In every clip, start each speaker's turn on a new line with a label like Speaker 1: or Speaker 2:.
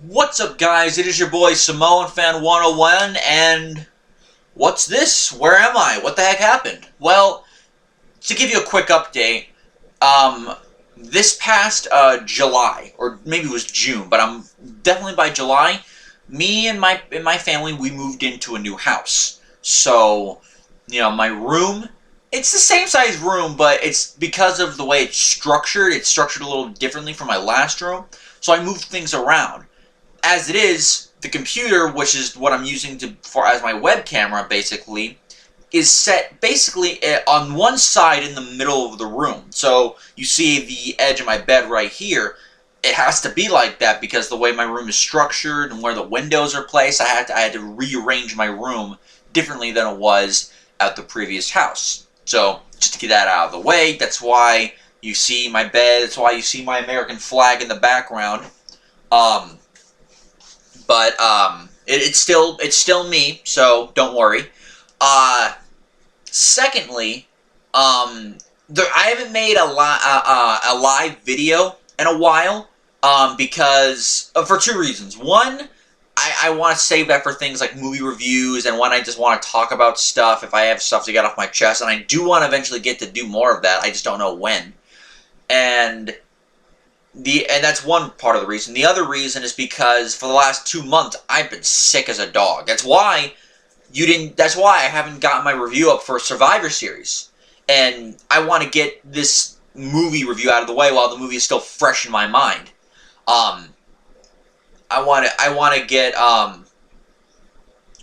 Speaker 1: What's up, guys? It is your boy Samoan Fan 101, and what's this? Where am I? What the heck happened? Well, to give you a quick update, this past July, or maybe it was June, but I'm definitely by July, me and my family, we moved into a new house. So, my room, it's the same size room, but it's because of the way it's structured a little differently from my last room. So I moved things around. As it is, the computer, which is what I'm using as my web camera, basically, is set basically on one side in the middle of the room. So you see the edge of my bed right here. It has to be like that because the way my room is structured and where the windows are placed, I had to rearrange my room differently than it was at the previous house. So just to get that out of the way, that's why you see my bed. That's why you see my American flag in the background. But it's still me, so don't worry. Secondly, I haven't made a live video in a while, because for two reasons. One, I want to save that for things like movie reviews, and when I just want to talk about stuff, if I have stuff to get off my chest, and I do want to eventually get to do more of that. I just don't know when. And that's one part of the reason. The other reason is because for the last 2 months I've been sick as a dog. That's why I haven't gotten my review up for Survivor Series. And I want to get this movie review out of the way while the movie is still fresh in my mind. I want to get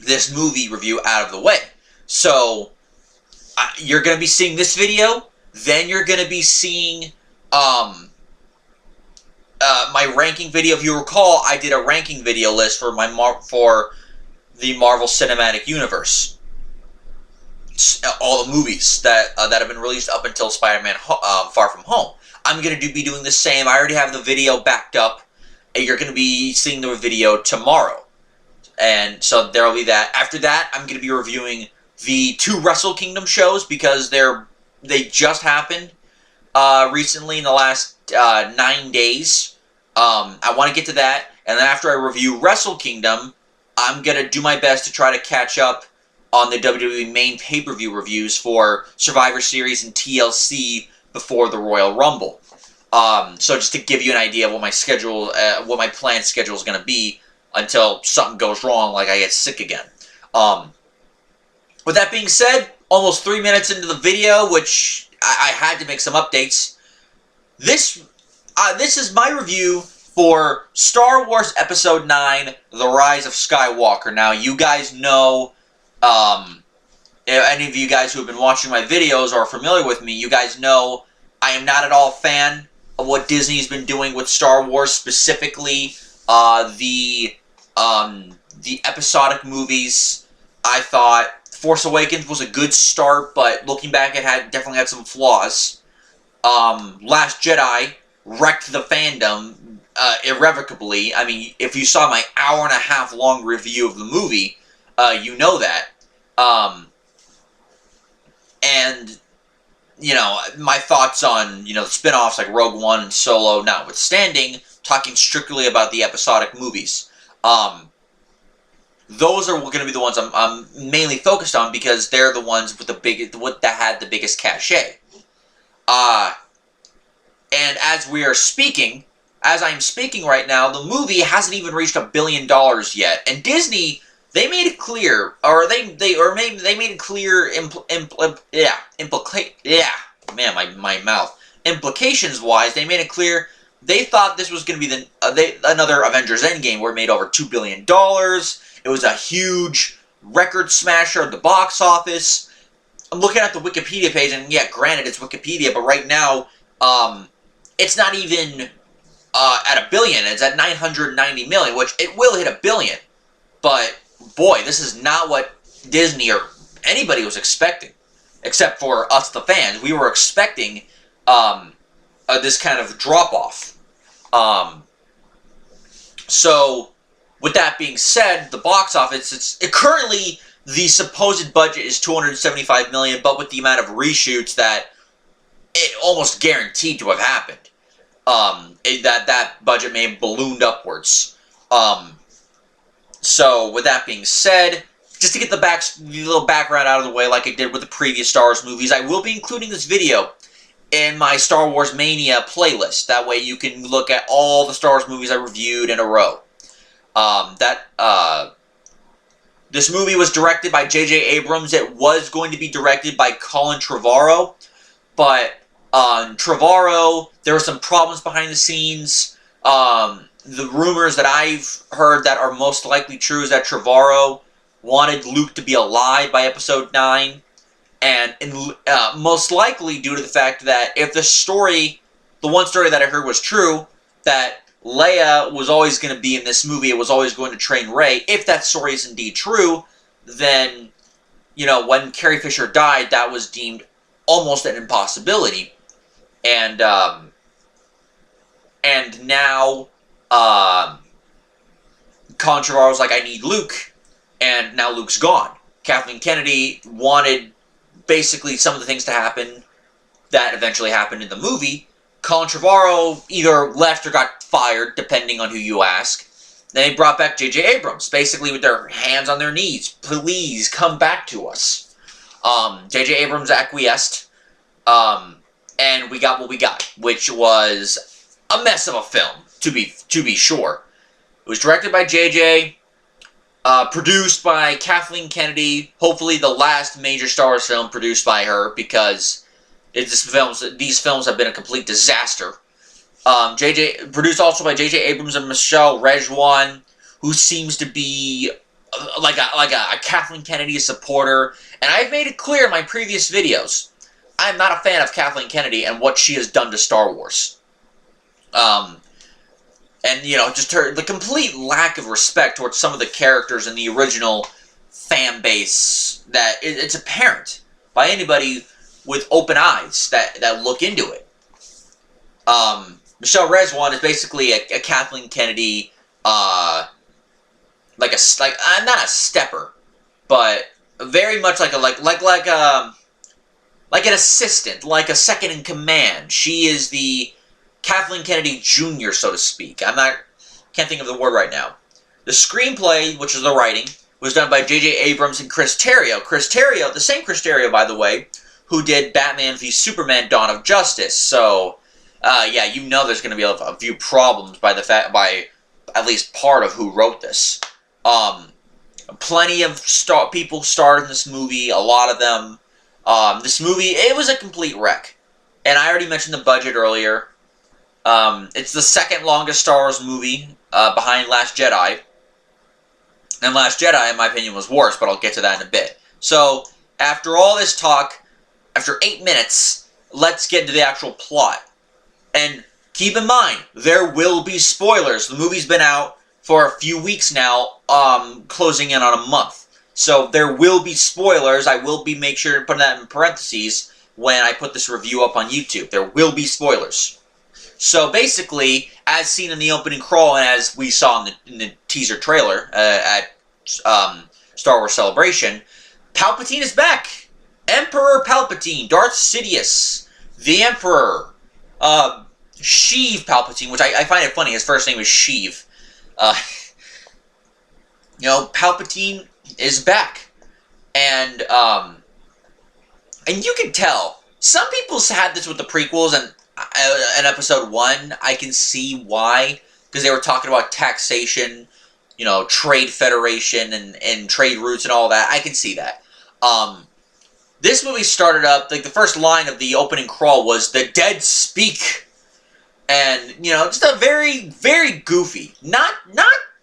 Speaker 1: this movie review out of the way. So you're going to be seeing this video, then you're going to be seeing my ranking video. If you recall, I did a ranking video list for for the Marvel Cinematic Universe. All the movies that have been released up until Spider-Man Far From Home. I'm going to be doing the same. I already have the video backed up. And you're going to be seeing the video tomorrow. And so there will be that. After that, I'm going to be reviewing the 2 Wrestle Kingdom shows because they just happened recently in the last 9 days. I want to get to that, and then after I review Wrestle Kingdom, I'm going to do my best to try to catch up on the WWE main pay-per-view reviews for Survivor Series and TLC before the Royal Rumble. So just to give you an idea of what my schedule, what my planned schedule is going to be until something goes wrong, like I get sick again. With that being said, almost 3 minutes into the video, which I had to make some updates. This is my review for Star Wars Episode 9, The Rise of Skywalker. Now, you guys know, any of you guys who have been watching my videos or are familiar with me, you guys know I am not at all a fan of what Disney's been doing with Star Wars, specifically the episodic movies. I thought Force Awakens was a good start, but looking back, it definitely had some flaws. Last Jedi wrecked the fandom irrevocably. I mean, if you saw my hour-and-a-half long review of the movie, you know that. And, my thoughts on, the spin-offs like Rogue One and Solo notwithstanding, talking strictly about the episodic movies. Those are going to be the ones I'm mainly focused on because they're the ones with that had the biggest cachet. And as I'm speaking right now, the movie hasn't even reached $1 billion yet. And Disney, they made it clear, or they made it clear, my mouth. Implications wise, they made it clear they thought this was going to be another Avengers Endgame where it made over $2 billion. It was a huge record smasher at the box office. I'm looking at the Wikipedia page, and yeah, granted it's Wikipedia, but right now, it's not even at $1 billion. It's at 990 million, which it will hit $1 billion. But boy, this is not what Disney or anybody was expecting, except for us, the fans. We were expecting this kind of drop off. So, with that being said, the box office, currently the supposed budget is $275 million, but with the amount of reshoots that it almost guaranteed to have happened. That budget may have ballooned upwards. So with that being said, just to get the little background out of the way, like I did with the previous Star Wars movies, I will be including this video in my Star Wars Mania playlist. That way you can look at all the Star Wars movies I reviewed in a row. This movie was directed by J.J. Abrams. It was going to be directed by Colin Trevorrow, but Trevorrow, there were some problems behind the scenes. The rumors that I've heard that are most likely true is that Trevorrow wanted Luke to be alive by Episode 9, and most likely due to the fact that if the one story that I heard was true, that Leia was always going to be in this movie, it was always going to train Rey. If that story is indeed true, then, when Carrie Fisher died, that was deemed almost an impossibility. And now, Colin Trevorrow was like, I need Luke, and now Luke's gone. Kathleen Kennedy wanted basically some of the things to happen that eventually happened in the movie. Colin Trevorrow either left or got fired, depending on who you ask. Then they brought back J.J. Abrams, basically with their hands on their knees. Please, come back to us. J.J. Abrams acquiesced, and we got what we got, which was a mess of a film, to be sure. It was directed by J.J., produced by Kathleen Kennedy, hopefully the last major Star Wars film produced by her, because these films have been a complete disaster. Produced also by J.J. Abrams and Michelle Rejwan, who seems to be like a Kathleen Kennedy supporter. And I've made it clear in my previous videos, I'm not a fan of Kathleen Kennedy and what she has done to Star Wars. And, just the complete lack of respect towards some of the characters in the original fan base, that it's apparent by anybody with open eyes that look into it. Michelle Rejwan is basically a Kathleen Kennedy, not a stepper, but very much like an assistant, like a second in command. She is the Kathleen Kennedy Jr., so to speak. Can't think of the word right now. The screenplay, which is the writing, was done by J.J. Abrams and Chris Terrio. Chris Terrio, the same Chris Terrio, by the way, who did Batman v Superman: Dawn of Justice. So, there's going to be a few problems by at least part of who wrote this. Plenty of people starred in this movie. A lot of them. This movie, it was a complete wreck. And I already mentioned the budget earlier. It's the second longest Star Wars movie, behind Last Jedi. And Last Jedi, in my opinion, was worse, but I'll get to that in a bit. So, after all this talk, after 8 minutes, let's get into the actual plot. And keep in mind, there will be spoilers. The movie's been out for a few weeks now, closing in on a month. So there will be spoilers. I will make sure to put that in parentheses when I put this review up on YouTube. There will be spoilers. So basically, as seen in the opening crawl and as we saw in the teaser trailer at Star Wars Celebration, Palpatine is back. Emperor Palpatine, Darth Sidious, the Emperor, Sheev Palpatine, which I find it funny. His first name is Sheev. Palpatine is back, and you can tell some people had this with the prequels and in Episode 1. I can see why, because they were talking about taxation, trade federation and trade routes and all that. I can see that. This movie started up, the first line of the opening crawl was, "The dead speak." And, just a very, very goofy. Not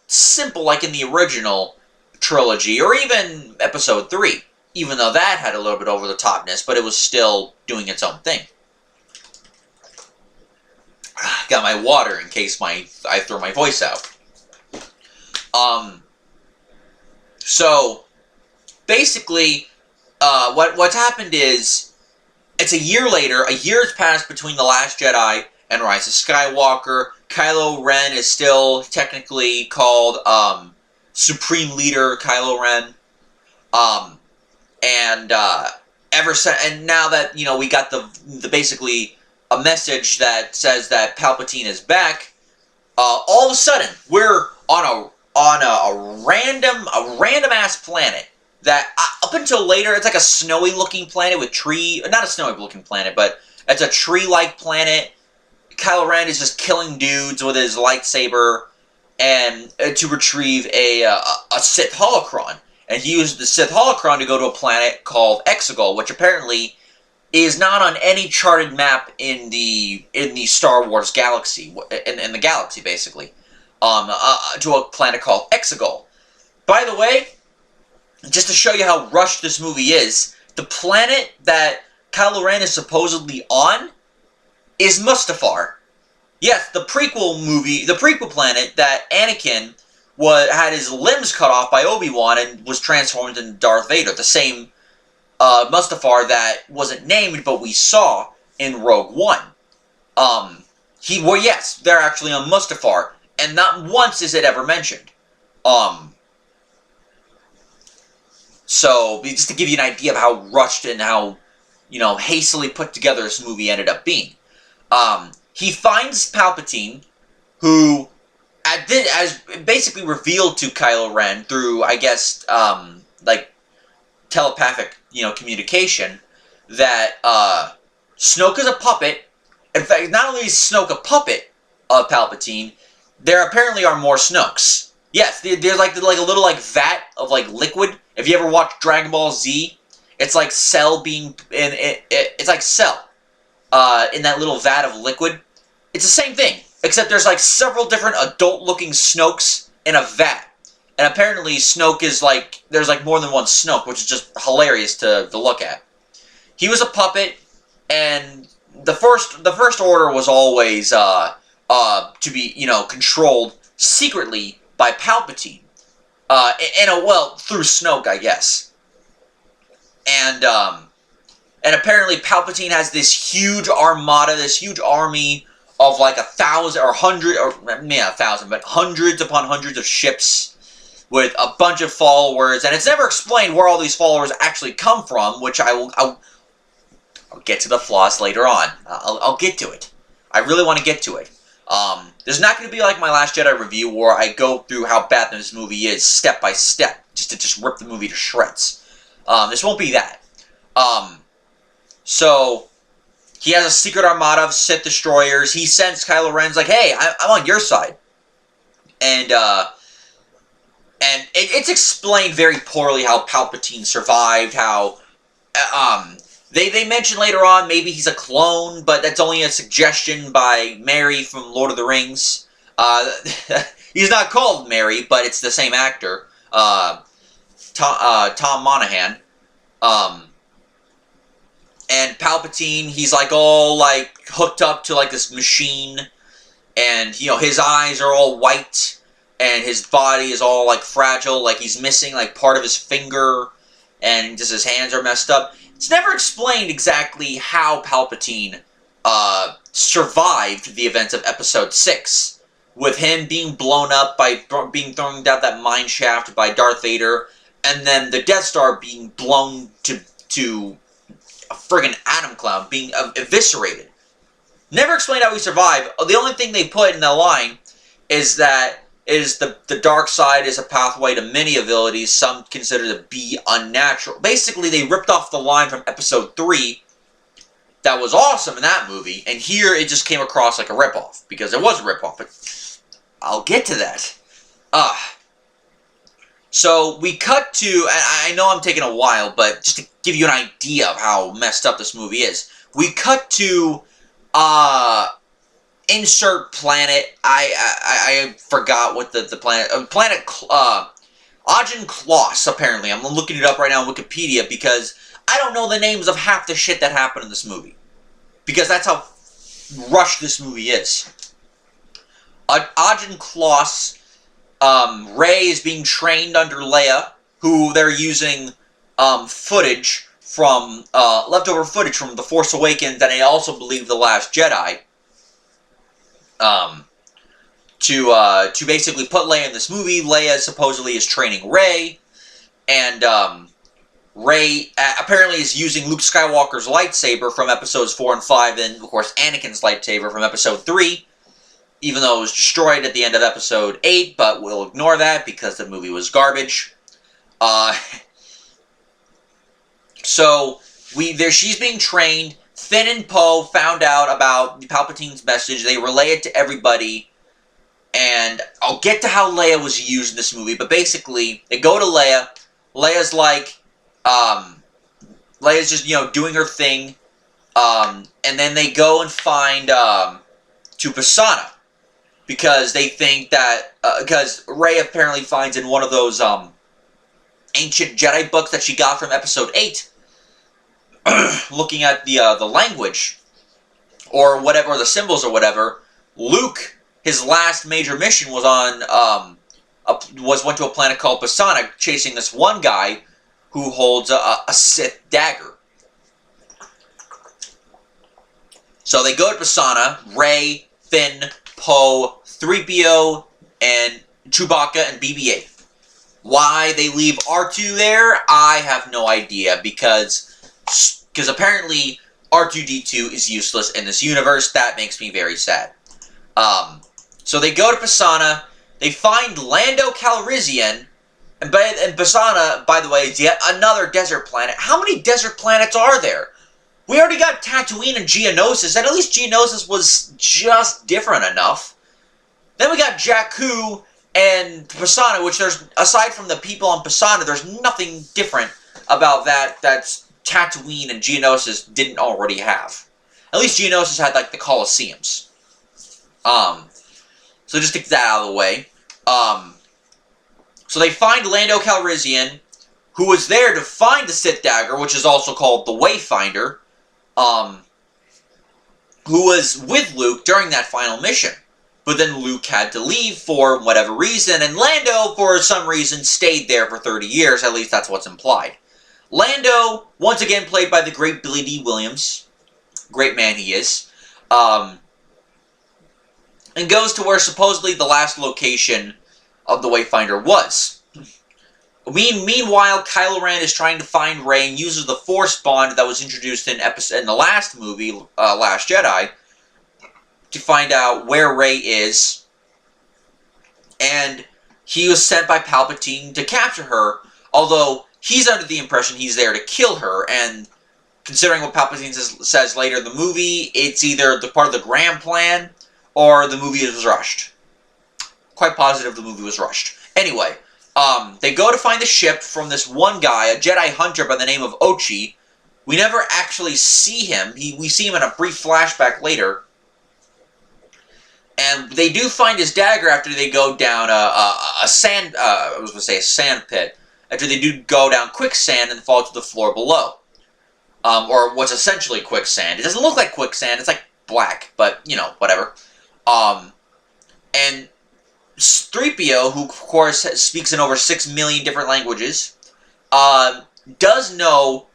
Speaker 1: simple like in the original trilogy, or even Episode 3. Even though that had a little bit over-the-topness, but it was still doing its own thing. Got my water in case I throw my voice out. So, basically, what's happened is, it's a year later. A year has passed between The Last Jedi and Rise of Skywalker. Kylo Ren is still technically called Supreme Leader Kylo Ren. And now that we got the basically a message that says that Palpatine is back, all of a sudden we're on a random ass planet that up until later it's like a snowy looking planet with not a snowy looking planet, but it's a tree like planet. Kylo Ren is just killing dudes with his lightsaber and to retrieve a Sith holocron. And he used the Sith holocron to go to a planet called Exegol, which apparently is not on any charted map in the Star Wars galaxy, in the galaxy basically, to a planet called Exegol. By the way, just to show you how rushed this movie is, the planet that Kylo Ren is supposedly on is Mustafar. Yes, the prequel planet that Anakin had his limbs cut off by Obi-Wan and was transformed into Darth Vader. The same Mustafar that wasn't named, but we saw in Rogue One. Yes, they're actually on Mustafar, and not once is it ever mentioned. So, just to give you an idea of how rushed and how, hastily put together this movie ended up being. He finds Palpatine, who, as basically revealed to Kylo Ren through, I guess, telepathic, communication, that Snoke is a puppet. In fact, not only is Snoke a puppet of Palpatine, there apparently are more Snokes. Yes, there's like a little vat of liquid. If you ever watched Dragon Ball Z, it's like Cell being it's like Cell in that little vat of liquid. It's the same thing, except there's several different adult-looking Snokes in a vat. And apparently Snoke is there's more than one Snoke, which is just hilarious to look at. He was a puppet, and the first order was always to be, controlled secretly by Palpatine. Through Snoke, I guess. And apparently Palpatine has this huge armada, this huge army of 1,000 or 100, or maybe not 1,000, but hundreds upon hundreds of ships with a bunch of followers, and it's never explained where all these followers actually come from, which I'll get to the flaws later on. I'll get to it. I really want to get to it. There's not going to be like my Last Jedi review where I go through how bad this movie is step by step, just to rip the movie to shreds. This won't be that. So he has a secret armada of Sith destroyers. He sends Kylo Ren's hey, I'm on your side. And it's explained very poorly how Palpatine survived, how, they mention later on maybe he's a clone, but that's only a suggestion by Mary from Lord of the Rings. He's not called Mary, but it's the same actor, Tom Monahan. And Palpatine, he's all hooked up to this machine, and his eyes are all white, and his body is all fragile, he's missing part of his finger, and just his hands are messed up. It's never explained exactly how Palpatine survived the events of Episode 6, with him being blown up by being thrown down that mine shaft by Darth Vader, and then the Death Star being blown to a friggin' atom cloud, being eviscerated. Never explained how he survived. The only thing they put in the line is that the dark side is a pathway to many abilities some consider to be unnatural. Basically, they ripped off the line from Episode 3 that was awesome in that movie, and here it just came across like a ripoff, because it was a ripoff, but I'll get to that. So we cut to, and I know I'm taking a while, but just to give you an idea of how messed up this movie is, we cut to, insert planet. I forgot what the planet. Planet Agen Kloss, apparently. I'm looking it up right now on Wikipedia because I don't know the names of half the shit that happened in this movie. Because that's how rushed this movie is. Agen Kloss, Rey is being trained under Leia, who they're using footage from, leftover footage from The Force Awakens, and I also believe The Last Jedi, to basically put Leia in this movie. Leia supposedly is training Rey, and Rey apparently is using Luke Skywalker's lightsaber from episodes 4 and 5, and of course Anakin's lightsaber from episode 3. even though it was destroyed at the end of episode 8, but we'll ignore that because the movie was garbage. So she's being trained. Finn and Poe found out about Palpatine's message. They relay it to everybody. And I'll get to how Leia was used in this movie, but basically, they go to Leia. Leia's like, Leia's just, doing her thing. And then they go and find, to Pisana. Because they think that, because Rey apparently finds in one of those, ancient Jedi books that she got from episode 8, looking at the language, or whatever, or the symbols or whatever, Luke, his last major mission was on, went to a planet called Pisana, chasing this one guy who holds a Sith dagger. So they go to Pisana, Rey, Finn, Poe, 3PO, and Chewbacca and BB-8. Why they leave R2 there, I have no idea, because apparently R2-D2 is useless in this universe. That makes me very sad. So they go to Pisana, they find Lando Calrissian, and Pisana, by the way, is yet another desert planet. How many desert planets are there? We already got Tatooine and Geonosis, and at least Geonosis was just different enough. Then we got Jakku and Pisana, which aside from the people on Pisana, there's nothing different about that's Tatooine and Geonosis didn't already have. At least Geonosis had, like, the Colosseums. So just take that out of the way. So they find Lando Calrissian, who was there to find the Sith Dagger, which is also called the Wayfinder, who was with Luke during that final mission. But then Luke had to leave for whatever reason, and Lando, for some reason, stayed there for 30 years. At least that's what's implied. Lando, once again played by the great Billy D. Williams. Great man he is. And goes to where supposedly the last location of the Wayfinder was. Meanwhile, Kylo Ren is trying to find Rey and uses the Force bond that was introduced in the last movie, Last Jedi, to find out where Rey is. And he was sent by Palpatine to capture her, although he's under the impression he's there to kill her, and considering what Palpatine says later in the movie, it's either the part of the grand plan, or the movie was rushed. Quite positive the movie was rushed. Anyway, they go to find the ship from this one guy, a Jedi hunter by the name of Ochi. We never actually see him. We see him in a brief flashback later. And they do find his dagger after they go down a sand pit. After they do go down quicksand and fall to the floor below. Or what's essentially quicksand. It doesn't look like quicksand, it's like black, but, whatever. And 3PO, who of course speaks in over 6 million different languages, does know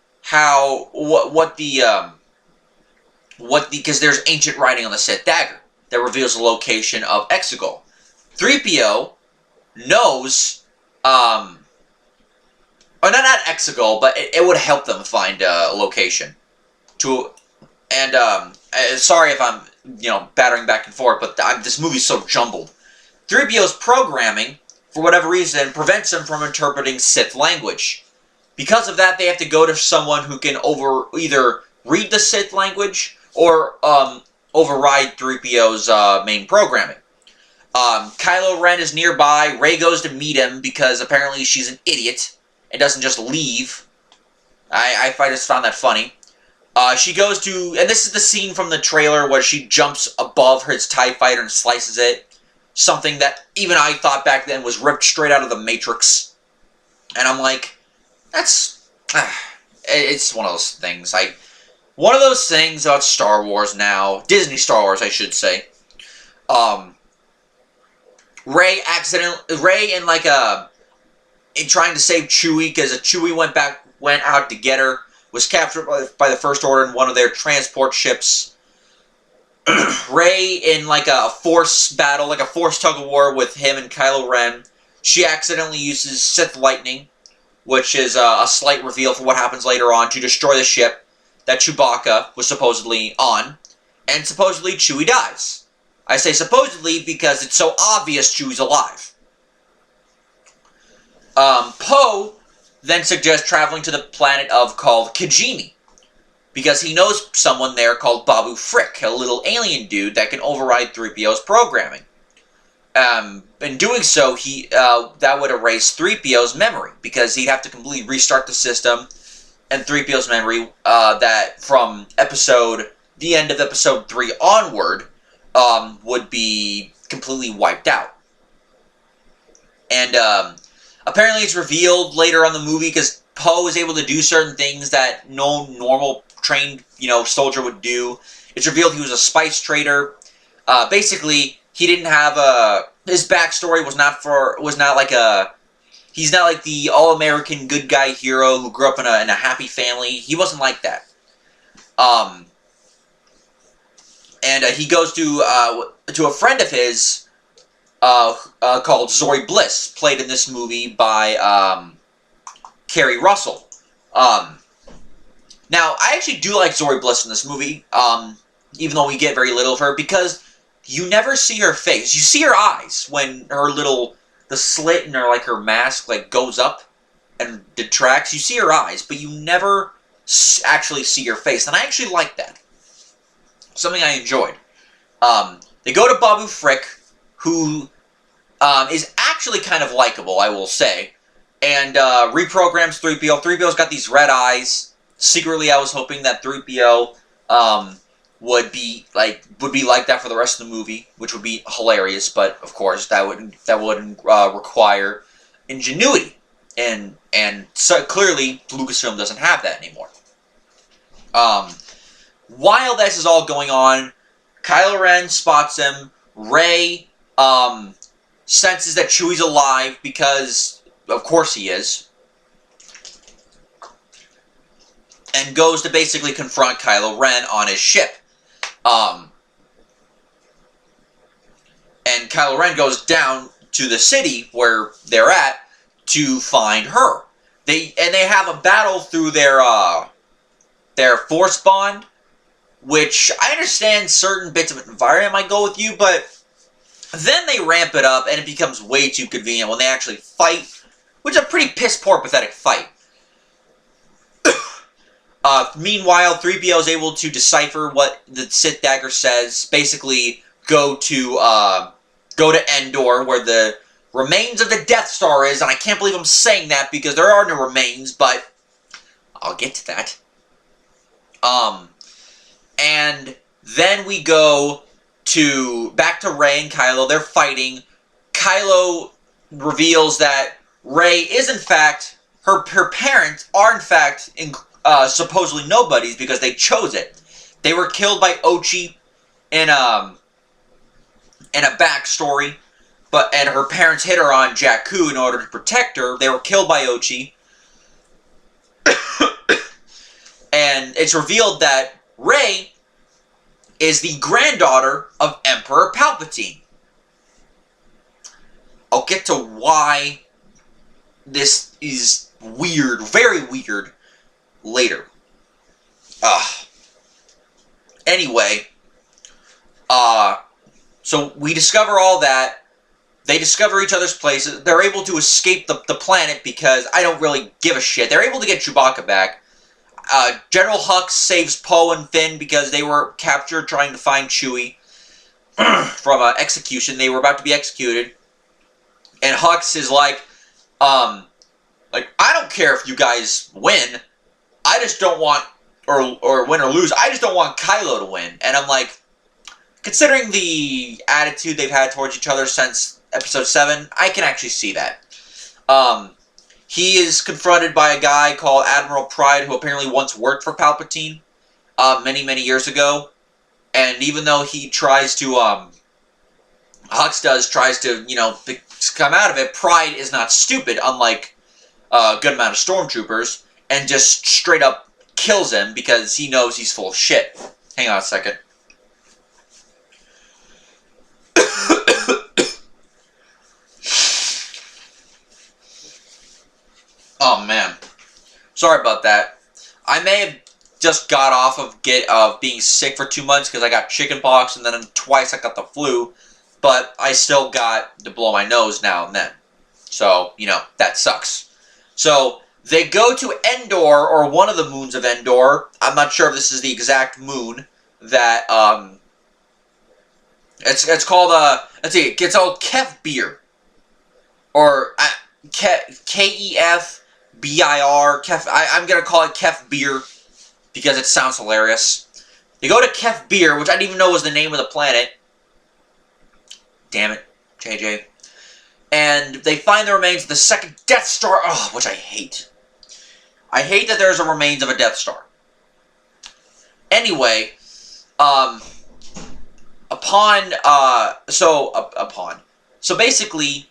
Speaker 1: because there's ancient writing on the Sith dagger that reveals the location of Exegol. 3PO knows, or not Exegol, but it would help them find a location. Sorry if I'm, battering back and forth, but this movie's so jumbled. 3PO's programming, for whatever reason, prevents him from interpreting Sith language. Because of that, they have to go to someone who can either read the Sith language or override 3PO's main programming. Kylo Ren is nearby. Rey goes to meet him because apparently she's an idiot and doesn't just leave. I just found that funny. She goes to, and this is the scene from the trailer where she jumps above his TIE fighter and slices it. Something that even I thought back then was ripped straight out of the Matrix. And I'm like, it's one of those things. One of those things about Star Wars now, Disney Star Wars, I should say. Rey in trying to save Chewie, because Chewie went out to get her, was captured by the First Order in one of their transport ships. Rey in a force battle, a force tug-of-war with him and Kylo Ren. She accidentally uses Sith Lightning, which is a slight reveal for what happens later on, to destroy the ship that Chewbacca was supposedly on, and supposedly Chewie dies. I say supposedly because it's so obvious Chewie's alive. Poe then suggests traveling to the planet of called Kijimi, because he knows someone there called Babu Frick, a little alien dude that can override 3PO's programming. In doing so, that would erase 3PO's memory, because he'd have to completely restart the system, and 3PO's memory, that from the end of episode 3 onward, would be completely wiped out. And, apparently it's revealed later on in the movie, because Poe is able to do certain things that no normal trained, soldier would do. It's revealed he was a spice trader. Basically, he didn't have his backstory was not he's not like the all-American good guy hero who grew up in a happy family. He wasn't like that. And he goes to a friend of his, called Zori Bliss, played in this movie by, Kerry Russell. Now, I actually do like Zori Bliss in this movie, even though we get very little of her, because you never see her face. You see her eyes when the slit in her mask, goes up and detracts. You see her eyes, but you never actually see her face, and I actually like that. Something I enjoyed. They go to Babu Frick, who is actually kind of likable, I will say, and reprograms 3PO. 3PO's got these red eyes. Secretly, I was hoping that 3PO would be like that for the rest of the movie, which would be hilarious. But of course, that would require ingenuity, and so clearly Lucasfilm doesn't have that anymore. While this is all going on, Kylo Ren spots him. Rey senses that Chewie's alive because, of course, he is. And goes to basically confront Kylo Ren on his ship. And Kylo Ren goes down to the city where they're at to find her. They have a battle through their force bond, which I understand certain bits of environment might go with you, but then they ramp it up and it becomes way too convenient when they actually fight, which is a pretty piss-poor, pathetic fight. Meanwhile, 3PO is able to decipher what the Sith Dagger says. Basically, go to Endor, where the remains of the Death Star is, and I can't believe I'm saying that because there are no remains, but I'll get to that. And then we go back to Rey and Kylo. They're fighting. Kylo reveals that Rey is in fact, her parents are in fact supposedly nobodies because they chose it. They were killed by Ochi in a backstory, and her parents hid her on Jakku in order to protect her. They were killed by Ochi. And it's revealed that Rey is the granddaughter of Emperor Palpatine. I'll get to why this is weird, very weird, later. Anyway, so we discover all that. They discover each other's places. They're able to escape the planet because I don't really give a shit. They're able to get Chewbacca back. General Hux saves Poe and Finn because they were captured trying to find Chewie from execution. They were about to be executed. And Hux is like, I don't care if you guys win. I just don't want, or win or lose, I just don't want Kylo to win. And I'm like, considering the attitude they've had towards each other since Episode 7, I can actually see that. He is confronted by a guy called Admiral Pride, who apparently once worked for Palpatine, many, many years ago. And even though he tries to, Hux tries to, come out of it, Pride is not stupid, unlike a good amount of stormtroopers, and just straight up kills him because he knows he's full of shit. Hang on a second. Oh, man. Sorry about that. I may have just got off of being sick for 2 months because I got chickenpox, and then twice I got the flu. But I still got to blow my nose now and then. So, that sucks. So, they go to Endor, or one of the moons of Endor. I'm not sure if this is the exact moon that, it's called, let's see, it's called Kefbir. Or, Kefbir. I'm gonna call it Kefbir because it sounds hilarious. They go to Kefbir, which I didn't even know was the name of the planet. Damn it, JJ. And they find the remains of the second Death Star, which I hate. I hate that there's a remains of a Death Star. Anyway, so basically,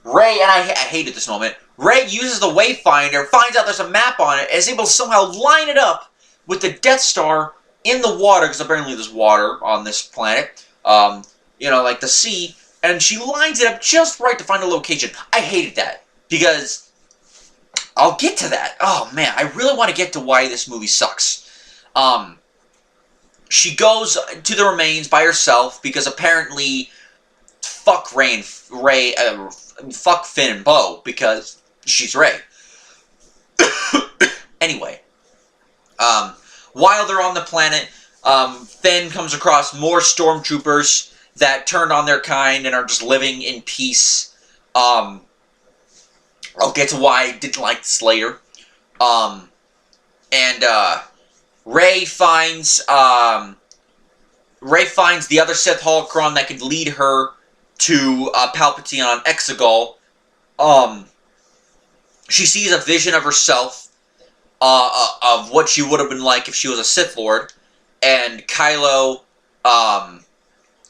Speaker 1: Rey, and I hated this moment, Rey uses the Wayfinder, finds out there's a map on it, and is able to somehow line it up with the Death Star in the water, because apparently there's water on this planet, like the sea, and she lines it up just right to find a location. I hated that, because I'll get to that. Oh, man, I really want to get to why this movie sucks. She goes to the remains by herself, because apparently, fuck fuck Finn and Poe, because she's Rey. Anyway, while they're on the planet, Finn comes across more stormtroopers that turned on their kind and are just living in peace. I'll get to why I didn't like this later. Rey finds the other Sith holocron that could lead her to Palpatine on Exegol. She sees a vision of herself, of what she would have been like if she was a Sith Lord, and Kylo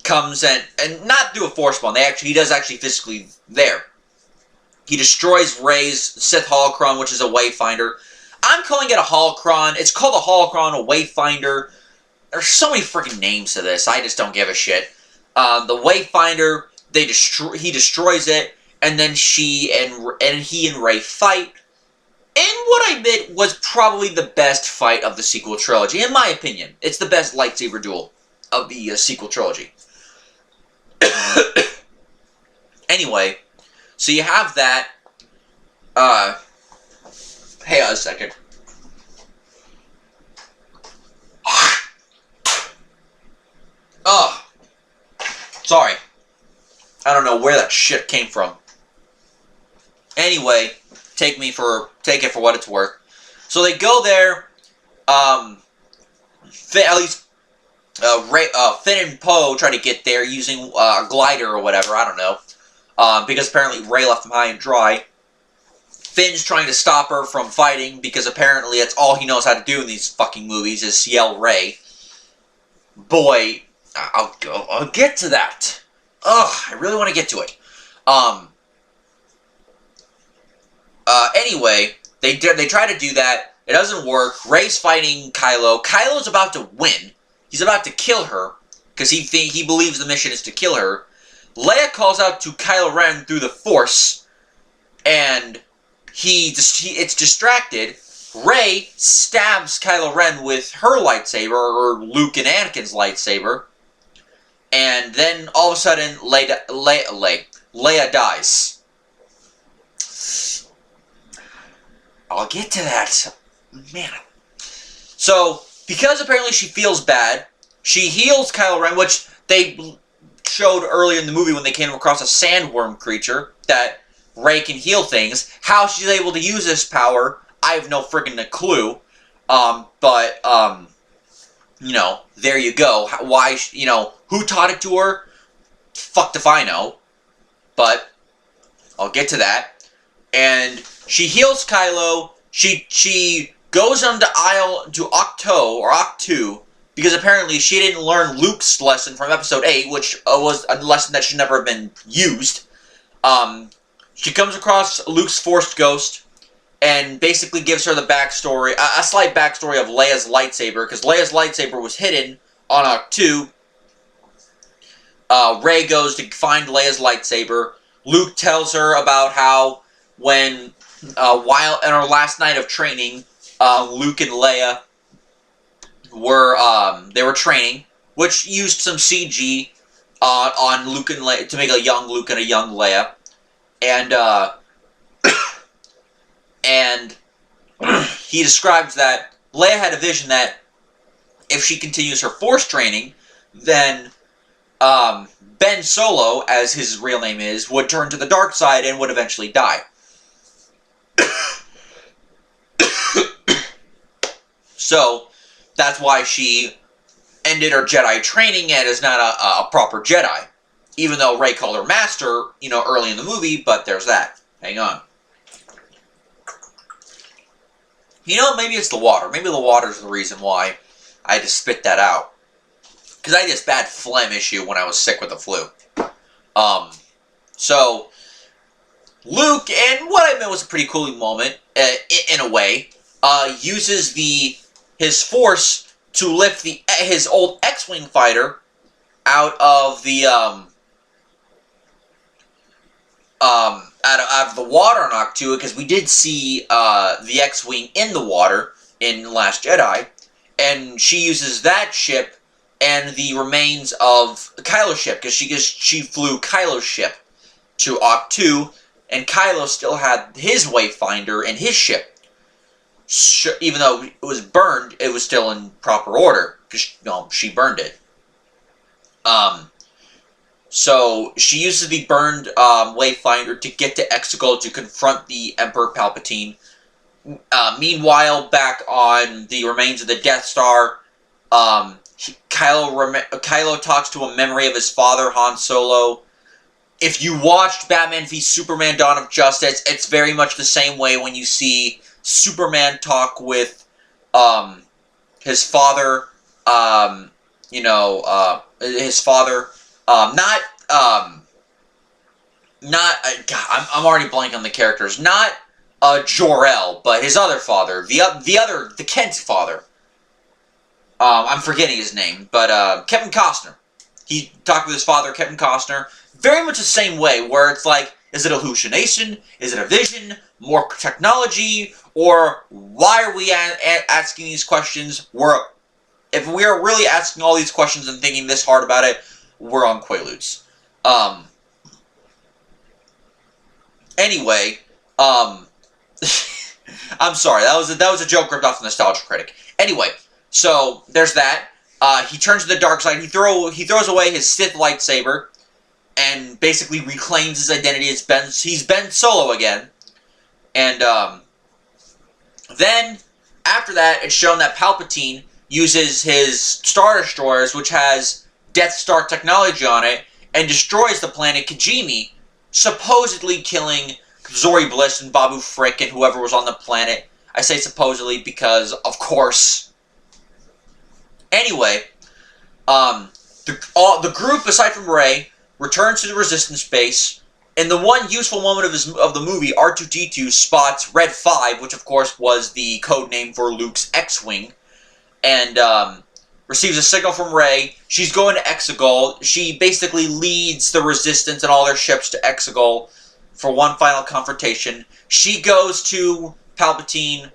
Speaker 1: comes and not do a Force bomb. He does actually physically there. He destroys Rey's Sith holocron, which is a Wayfinder. I'm calling it a holocron. It's called a holocron, a Wayfinder. There's so many freaking names to this. I just don't give a shit. The Wayfinder, he destroys it, and then he and Rey fight. And what I admit was probably the best fight of the sequel trilogy, in my opinion. It's the best lightsaber duel of the sequel trilogy. Anyway, so you have that. Hang on a second. Oh, sorry. I don't know where that shit came from. Anyway, take it for what it's worth. So they go there. Finn and Poe try to get there using a glider or whatever. I don't know. Because apparently Rey left them high and dry. Finn's trying to stop her from fighting because apparently that's all he knows how to do in these fucking movies is yell Rey. Boy, I'll get to that. Ugh, I really want to get to it. Anyway, they try to do that. It doesn't work. Rey's fighting Kylo. Kylo's about to win. He's about to kill her because he believes the mission is to kill her. Leia calls out to Kylo Ren through the Force, and it's distracted. Rey stabs Kylo Ren with her lightsaber, or Luke and Anakin's lightsaber, and then all of a sudden Leia dies. I'll get to that. Man. So, because apparently she feels bad, she heals Kylo Ren, which they showed earlier in the movie when they came across a sandworm creature, that Rey can heal things. How she's able to use this power, I have no friggin' clue. There you go. Why, who taught it to her? Fucked if I know. But, I'll get to that. And she heals Kylo. She goes on to Octo, because apparently she didn't learn Luke's lesson from Episode 8, which was a lesson that should never have been used. She comes across Luke's Force Ghost, and basically gives her the backstory, a slight backstory of Leia's lightsaber, because Leia's lightsaber was hidden on Octo. Rey goes to find Leia's lightsaber. Luke tells her about how while in her last night of training, Luke and Leia were training, which used some CG on Luke and Leia to make a young Luke and a young Leia, and and he describes that Leia had a vision that if she continues her Force training, then Ben Solo, as his real name is, would turn to the dark side and would eventually die. So that's why she ended her Jedi training and is not a proper Jedi. Even though Rey called her Master, early in the movie, but there's that. Hang on. Maybe it's the water. Maybe the water's the reason why I had to spit that out. Because I had this bad phlegm issue when I was sick with the flu. So, Luke, and what I meant was a pretty cool moment, in a way, uses his Force to lift his old X-Wing fighter out of the, out of the water on Ahch-To, because we did see the X-Wing in the water in Last Jedi, and she uses that ship and the remains of Kylo's ship, because she flew Kylo's ship to Ahch-To, and Kylo still had his Wayfinder and his ship. Even though it was burned, it was still in proper order, because she burned it. So she uses the burned Wayfinder to get to Exegol to confront the Emperor Palpatine. Meanwhile, back on the remains of the Death Star, Kylo talks to a memory of his father, Han Solo. If you watched Batman v Superman: Dawn of Justice, it's very much the same way when you see Superman talk with his father. His father. God, I'm already blank on the characters. Not Jor-El, but his other father, the Kent's father. I'm forgetting his name, but Kevin Costner. He talked with his father, Kevin Costner, very much the same way, where it's like, is it a hallucination? Is it a vision? More technology? Or why are we asking these questions? If we are really asking all these questions and thinking this hard about it, we're on Quaaludes. Anyway, I'm sorry, that was a joke ripped off the Nostalgia Critic. Anyway, so there's that. He turns to the dark side. He throws away his Sith lightsaber and basically reclaims his identity as he's Ben Solo again. And then after that, it's shown that Palpatine uses his Star Destroyers, which has Death Star technology on it, and destroys the planet Kijimi, supposedly killing Zori Bliss and Babu Frick and whoever was on the planet. I say supposedly because, of course. Anyway, the group, aside from Rey, returns to the Resistance base. In the one useful moment of the movie, R2-D2 spots Red 5, which of course was the code name for Luke's X-Wing, and receives a signal from Rey. She's going to Exegol. She basically leads the Resistance and all their ships to Exegol for one final confrontation. She goes to Palpatine.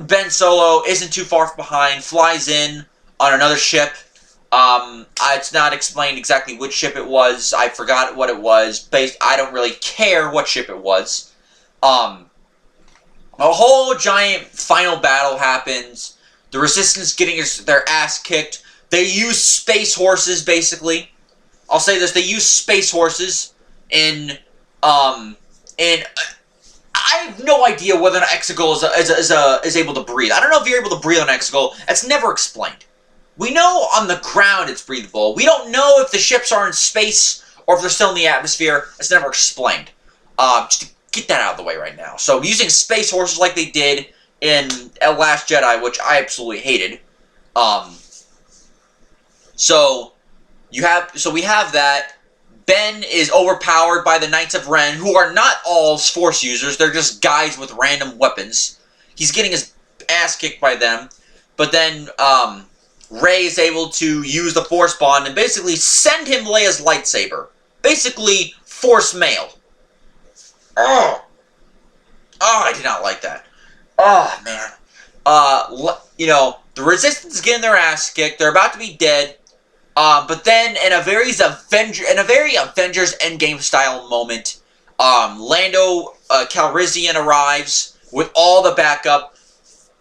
Speaker 1: Ben Solo isn't too far behind, flies in on another ship. It's not explained exactly which ship it was. I forgot what it was. I don't really care what ship it was. A whole giant final battle happens. The Resistance getting their ass kicked. They use space horses, basically. I'll say this: they use space horses in I have no idea whether an Exegol is able to breathe. I don't know if you're able to breathe on Exegol. It's never explained. We know on the ground it's breathable. We don't know if the ships are in space or if they're still in the atmosphere. It's never explained. Just to get that out of the way right now. So using space horses like they did in Last Jedi, which I absolutely hated. So we have that. Ben is overpowered by the Knights of Ren, who are not all Force users. They're just guys with random weapons. He's getting his ass kicked by them. But then Rey is able to use the Force Bond and basically send him Leia's lightsaber. Basically, Force mail. Oh, I did not like that. Oh, man. the Resistance is getting their ass kicked. They're about to be dead. But then, in a very Avengers Endgame style moment, Lando Calrissian arrives with all the backup.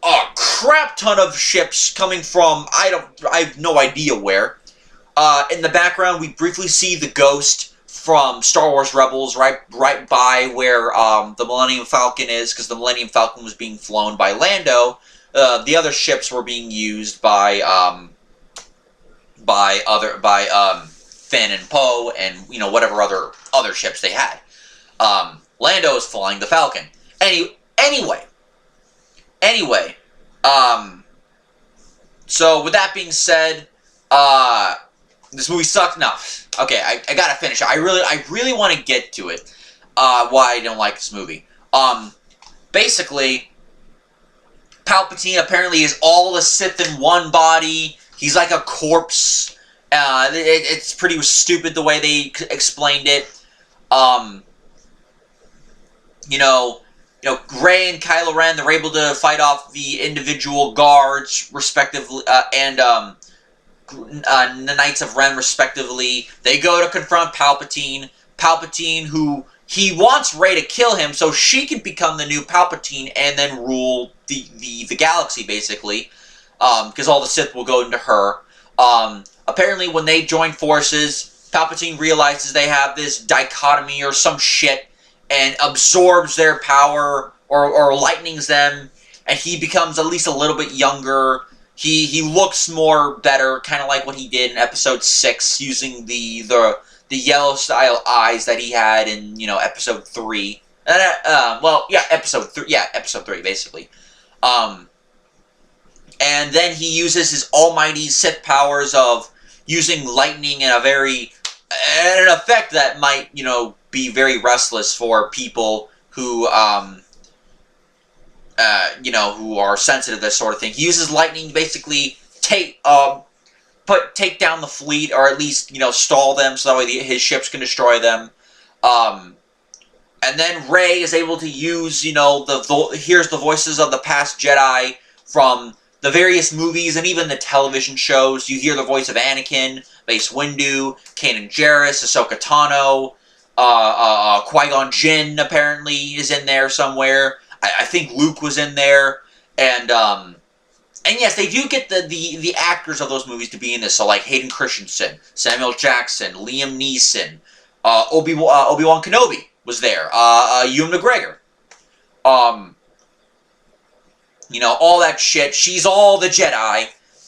Speaker 1: A crap ton of ships coming from I have no idea where. In the background, we briefly see the Ghost from Star Wars Rebels, right by where the Millennium Falcon is, because the Millennium Falcon was being flown by Lando. The other ships were being used by Finn and Poe, and whatever other ships they had. Lando is flying the Falcon. Anyway. So with that being said, this movie sucks. No, okay, I gotta finish it. I really want to get to it. Why I don't like this movie. Basically, Palpatine apparently is all the Sith in one body. He's like a corpse. It's pretty stupid the way they explained it. Rey and Kylo Ren, they're able to fight off the individual guards, respectively, and the Knights of Ren, respectively. They go to confront Palpatine. Palpatine, who he wants Rey to kill him so she can become the new Palpatine and then rule the galaxy, basically. Because all the Sith will go into her. Apparently, when they join forces, Palpatine realizes they have this dichotomy or some shit, and absorbs their power or lightnings them, and he becomes at least a little bit younger. He looks more better, kind of like what he did in Episode 6, using the yellow style eyes that he had in Episode 3. Episode 3 basically. And then he uses his almighty Sith powers of using lightning in an effect that might be very restless for people who who are sensitive to this sort of thing. He uses lightning to basically take down the fleet, or at least stall them, so that way his ships can destroy them. And then Rey is able to use hears the voices of the past Jedi from the various movies and even the television shows. You hear the voice of Anakin, Mace Windu, Kanan Jarrus, Ahsoka Tano. Qui-Gon Jinn apparently is in there somewhere. I think Luke was in there, and yes, they do get the actors of those movies to be in this. So like Hayden Christensen, Samuel Jackson, Liam Neeson, Obi-Wan Kenobi was there. Ewan McGregor. All that shit. She's all the Jedi,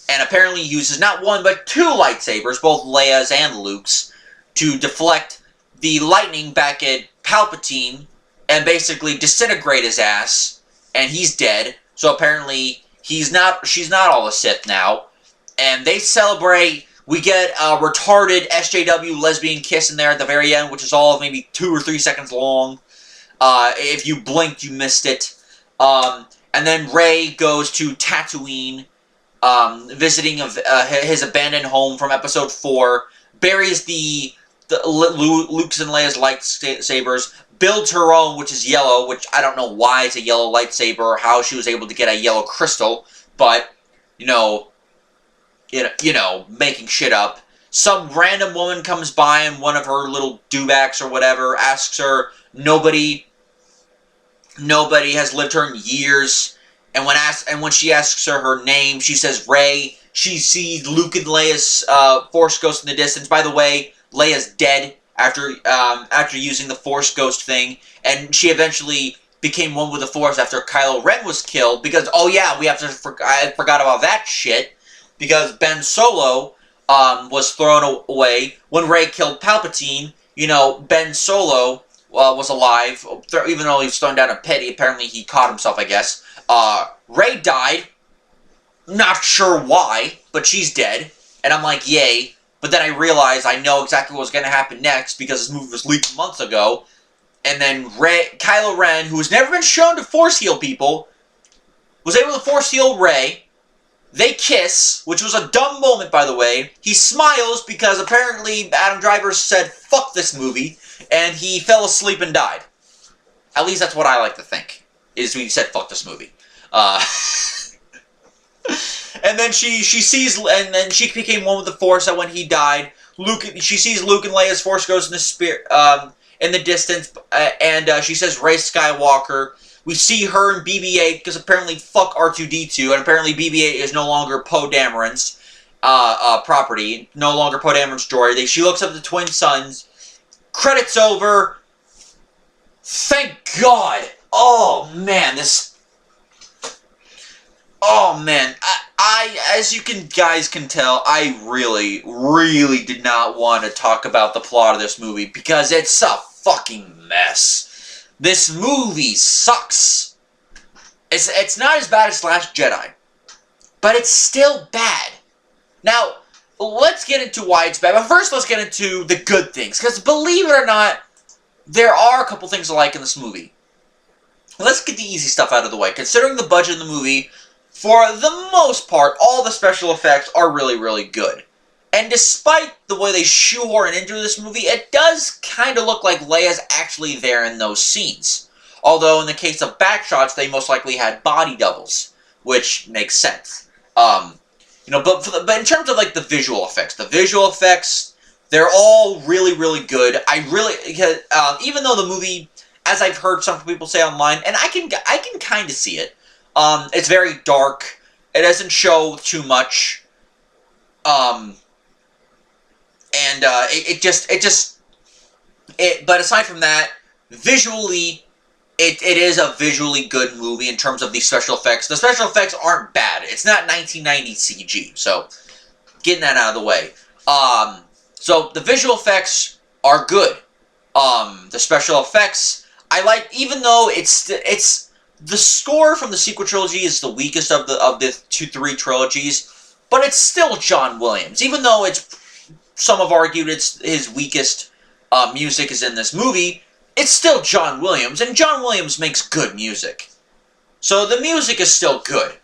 Speaker 1: and apparently uses not one but two lightsabers, both Leia's and Luke's, to deflect the lightning back at Palpatine and basically disintegrate his ass, and he's dead. So apparently she's not all a Sith now. And they celebrate. We get a retarded SJW lesbian kiss in there at the very end, which is all of maybe 2 or 3 seconds long. If you blinked, you missed it. And then Rey goes to Tatooine, visiting his abandoned home from Episode 4, buries Luke's and Leia's lightsabers, builds her own, which is yellow, which I don't know why it's a yellow lightsaber, or how she was able to get a yellow crystal, but, making shit up. Some random woman comes by in one of her little dewbacks or whatever, asks her, nobody has lived her in years, and when she asks her name, she says Rey. She sees Luke and Leia's Force Ghost in the distance. By the way, Leia's dead after using the Force Ghost thing, and she eventually became one with the Force after Kylo Ren was killed, because, I forgot about that shit, because Ben Solo was thrown away. When Rey killed Palpatine, Ben Solo was alive, even though he was thrown down a pit. Apparently he caught himself, I guess. Rey died, not sure why, but she's dead, and I'm like, yay. But then I realized I know exactly what was going to happen next, because this movie was leaked months ago. And then Kylo Ren, who has never been shown to force heal people, was able to force heal Rey. They kiss, which was a dumb moment, by the way. He smiles because apparently Adam Driver said, fuck this movie, and he fell asleep and died. At least that's what I like to think, is he said, fuck this movie. And then she sees, and then she became one with the Force. And when he died, she sees Luke and Leia's Force ghost in the spirit, in the distance, and she says, "Rey Skywalker." We see her and BB-8 because apparently fuck R2-D2, and apparently BB-8 is no longer Poe Dameron's property, no longer Poe Dameron's droid. She looks up at the twin suns. Credits over. Thank God. Oh man, Oh man, as you guys can tell, I really, really did not want to talk about the plot of this movie because it's a fucking mess. This movie sucks. It's not as bad as Last Jedi, but it's still bad. Now, let's get into why it's bad, but first let's get into the good things, because believe it or not, there are a couple things I like in this movie. Let's get the easy stuff out of the way. Considering the budget of the movie, for the most part, all the special effects are really, really good. And despite the way they shoehorn into this movie, it does kind of look like Leia's actually there in those scenes. Although in the case of backshots, they most likely had body doubles, which makes sense. But in terms of like the visual effects, they're all really, really good. Even though the movie, as I've heard some people say online, and I can kind of see it. It's very dark. It doesn't show too much. But aside from that, visually, it is a visually good movie in terms of the special effects. The special effects aren't bad. It's not 1990 CG, so getting that out of the way. So the visual effects are good. The special effects, I like, even though it's the score from the sequel trilogy is the weakest of the 2-3 trilogies, but it's still John Williams. Even though some have argued it's his weakest music is in this movie, it's still John Williams, and John Williams makes good music. So the music is still good.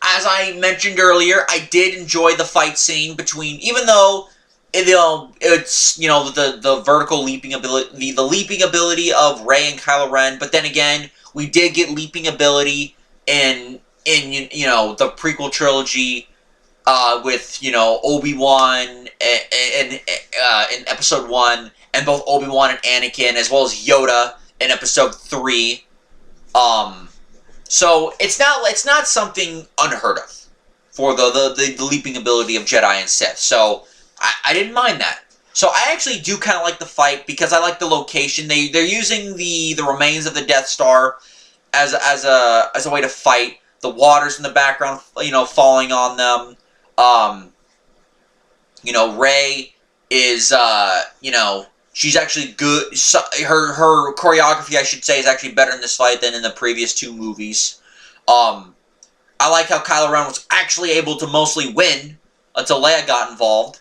Speaker 1: As I mentioned earlier, I did enjoy the fight scene between, even though it's the vertical leaping ability, the leaping ability of Rey and Kylo Ren, but then again, we did get leaping ability in the prequel trilogy with Obi-Wan in Episode 1, and both Obi-Wan and Anakin, as well as Yoda in Episode 3. So it's not something unheard of for the leaping ability of Jedi and Sith. So I didn't mind that. So I actually do kind of like the fight because I like the location. They're using the remains of the Death Star as a way to fight. The water's in the background, falling on them. Rey is she's actually good. Her choreography, I should say, is actually better in this fight than in the previous two movies. I like how Kylo Ren was actually able to mostly win until Leia got involved.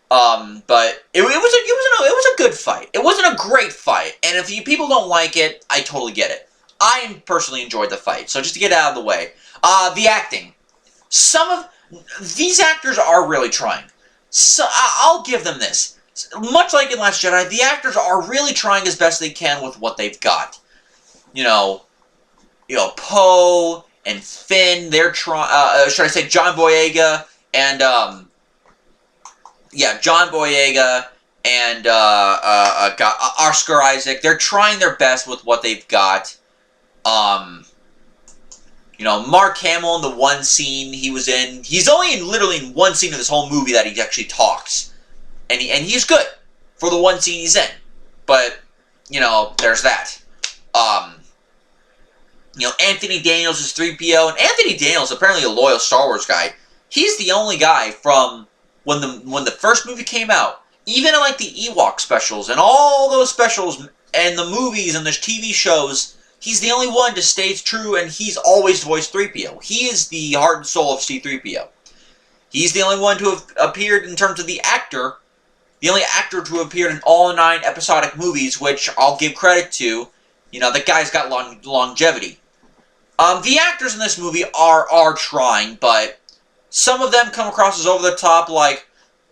Speaker 1: But it was a good fight. It wasn't a great fight, and if people don't like it, I totally get it. I personally enjoyed the fight. So just to get out of the way, the acting. Some of these actors are really trying. So I'll give them this. Much like in Last Jedi, the actors are really trying as best they can with what they've got. Poe and Finn, they're trying, should I say John Boyega and, John Boyega and, Oscar Isaac, they're trying their best with what they've got. Mark Hamill in the one scene he was in, he's only literally in one scene of this whole movie that he actually talks. And he's good for the one scene he's in. But, there's that. Anthony Daniels is 3PO, and Anthony Daniels, apparently a loyal Star Wars guy. He's the only guy from when the first movie came out, even in like the Ewok specials and all those specials and the movies and the TV shows, he's the only one to stay true, and he's always voiced 3PO. He is the heart and soul of C-3PO. He's the only one to have appeared in terms of the actor, the only actor to have appeared in all 9 episodic movies, which I'll give credit to. The guy's got longevity. The actors in this movie are trying, but some of them come across as over the top, like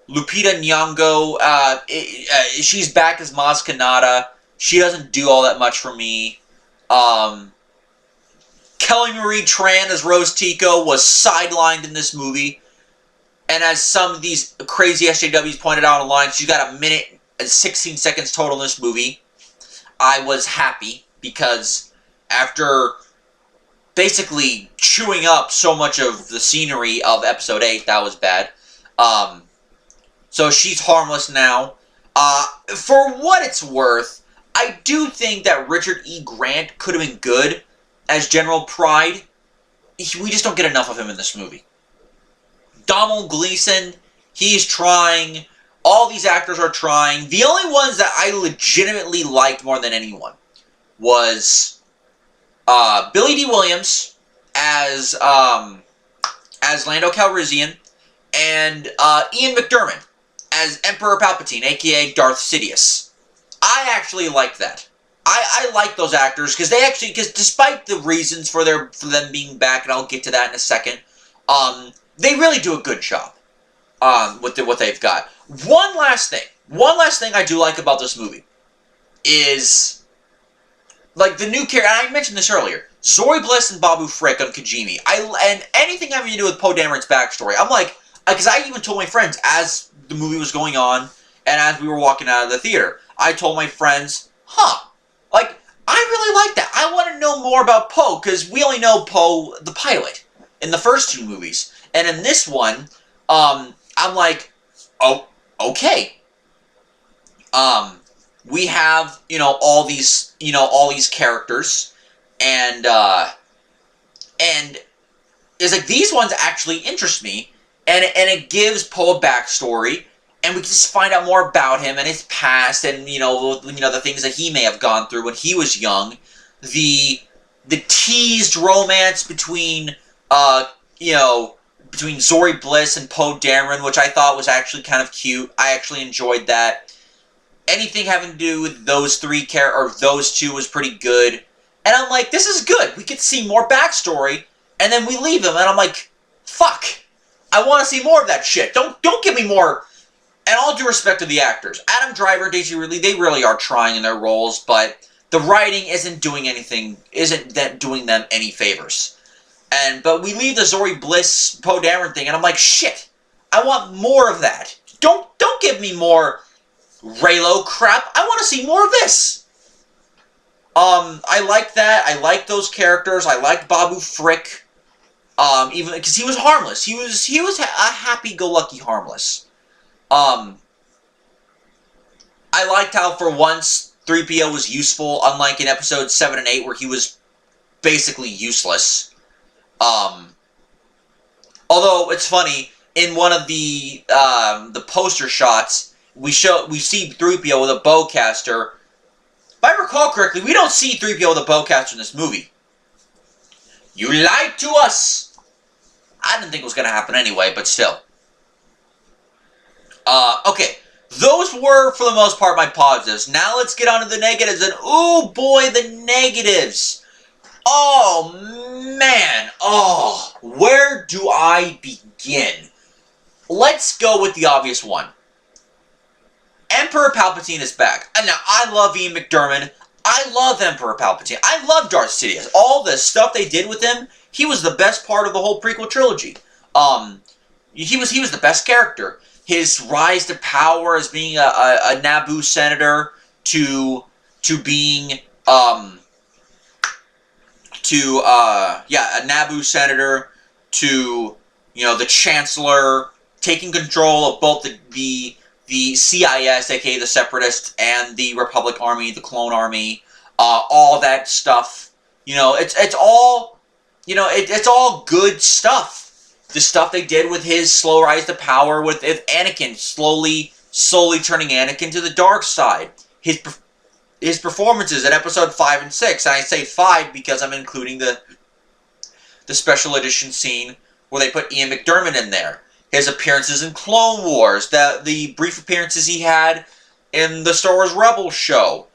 Speaker 1: Lupita Nyong'o. She's back as Maz Kanata. She doesn't do all that much for me. Kelly Marie Tran as Rose Tico was sidelined in this movie. And as some of these crazy SJWs pointed out online, she's got 1 minute and 16 seconds total in this movie. I was happy because after basically chewing up so much of the scenery of Episode 8, that was bad. So she's harmless now. For what it's worth, I do think that Richard E. Grant could have been good as General Pride. We just don't get enough of him in this movie. Donald Gleason, he's trying. All these actors are trying. The only ones that I legitimately liked more than anyone was Billy D. Williams as Lando Calrissian and Ian McDiarmid as Emperor Palpatine, aka Darth Sidious. I actually liked that. I like those actors because despite the reasons for them being back, and I'll get to that in a second, they really do a good job with what they've got. One last thing I do like about this movie is like the new character. I mentioned this earlier. Zori Bliss and Babu Frick on Kijimi. And anything having to do with Poe Dameron's backstory. I'm like, because I even told my friends as the movie was going on and as we were walking out of the theater, I told my friends, like, I really like that. I want to know more about Poe, because we only know Poe, the pilot, in the first 2 movies. And in this one, I'm like, oh, okay. We have, all these characters, and it's like, these ones actually interest me, and it gives Poe a backstory, and we can just find out more about him and his past, and the things that he may have gone through when he was young, the teased romance between Zori Bliss and Poe Dameron, which I thought was actually kind of cute. I actually enjoyed that. Anything having to do with those those 2 was pretty good, and I'm like, this is good. We get to see more backstory, and then we leave him, and I'm like, fuck. I want to see more of that shit. Don't give me more. And all due respect to the actors, Adam Driver and Daisy Ridley, they really are trying in their roles, but the writing isn't doing them any favors. But we leave the Zori Bliss, Poe Dameron thing, and I'm like, shit, I want more of that. Don't give me more Reylo crap. I want to see more of this. I like that. I like those characters. I like Babu Frick. Even because he was harmless. He was a happy-go-lucky harmless. I liked how for once 3PO was useful, unlike in episodes 7 and 8 where he was basically useless. Although it's funny, in one of the poster shots, we see 3PO with a bowcaster. If I recall correctly, we don't see 3PO with a bowcaster in this movie. You lied to us! I didn't think it was going to happen anyway, but still. Okay. Those were, for the most part, my positives. Now let's get on to the negatives, and ooh boy, the negatives! Oh, man! Oh, where do I begin? Let's go with the obvious one. Emperor Palpatine is back. And now, I love Ian McDiarmid. I love Emperor Palpatine. I love Darth Sidious. All the stuff they did with him, he was the best part of the whole prequel trilogy. He was the best character. His rise to power as being a Naboo senator to being a Naboo senator to the Chancellor, taking control of both the CIS, aka the Separatists, and the Republic Army, the Clone Army, all that stuff. It's all it's all good stuff. The stuff they did with his slow rise to power, with Anakin slowly turning Anakin to the dark side. His performances in episode 5 and 6, and I say 5 because I'm including the special edition scene where they put Ian McDiarmid in there. His appearances in Clone Wars, the brief appearances he had in the Star Wars Rebels show.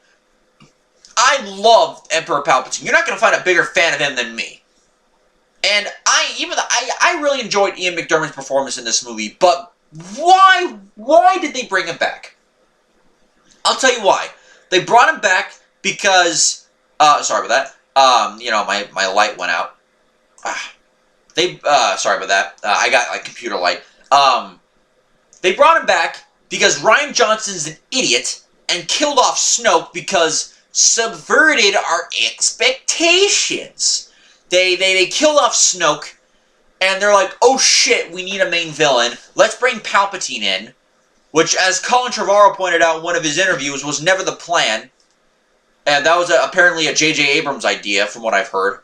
Speaker 1: I love Emperor Palpatine. You're not going to find a bigger fan of him than me. And I really enjoyed Ian McDiarmid's performance in this movie, but why did they bring him back? I'll tell you why. They brought him back because, sorry about that, my light went out. Sorry about that. I got like computer light. They brought him back because Ryan Johnson's an idiot and killed off Snoke because subverted our expectations. They killed off Snoke, and they're like, oh shit, we need a main villain. Let's bring Palpatine in, which, as Colin Trevorrow pointed out in one of his interviews, was never the plan. And that was apparently a J.J. Abrams idea, from what I've heard.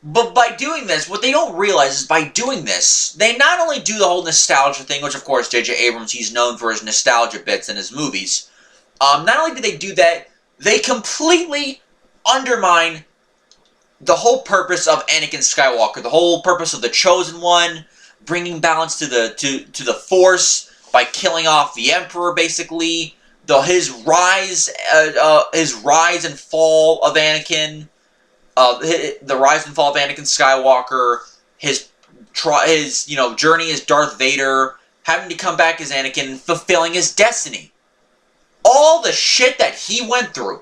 Speaker 1: But by doing this, what they don't realize is by doing this, they not only do the whole nostalgia thing, which of course J.J. Abrams, he's known for his nostalgia bits in his movies. Not only do they do that, they completely undermine the whole purpose of Anakin Skywalker, the whole purpose of the Chosen One, bringing balance to the Force by killing off the Emperor, basically. His rise and fall of Anakin. The rise and fall of Anakin Skywalker, his journey as Darth Vader, having to come back as Anakin, fulfilling his destiny. All the shit that he went through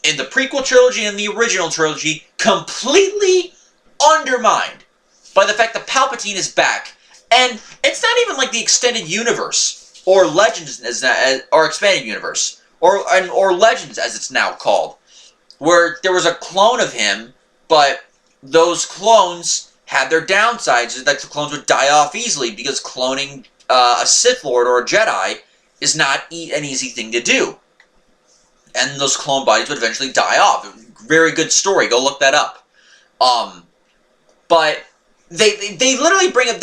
Speaker 1: in the prequel trilogy and the original trilogy, completely undermined by the fact that Palpatine is back. And it's not even like the extended universe, or Legends, or expanded universe, or Legends as it's now called, where there was a clone of him, but those clones had their downsides. Like the clones would die off easily because cloning a Sith Lord or a Jedi is not an easy thing to do. And those clone bodies would eventually die off. Very good story. Go look that up. But they literally bring up,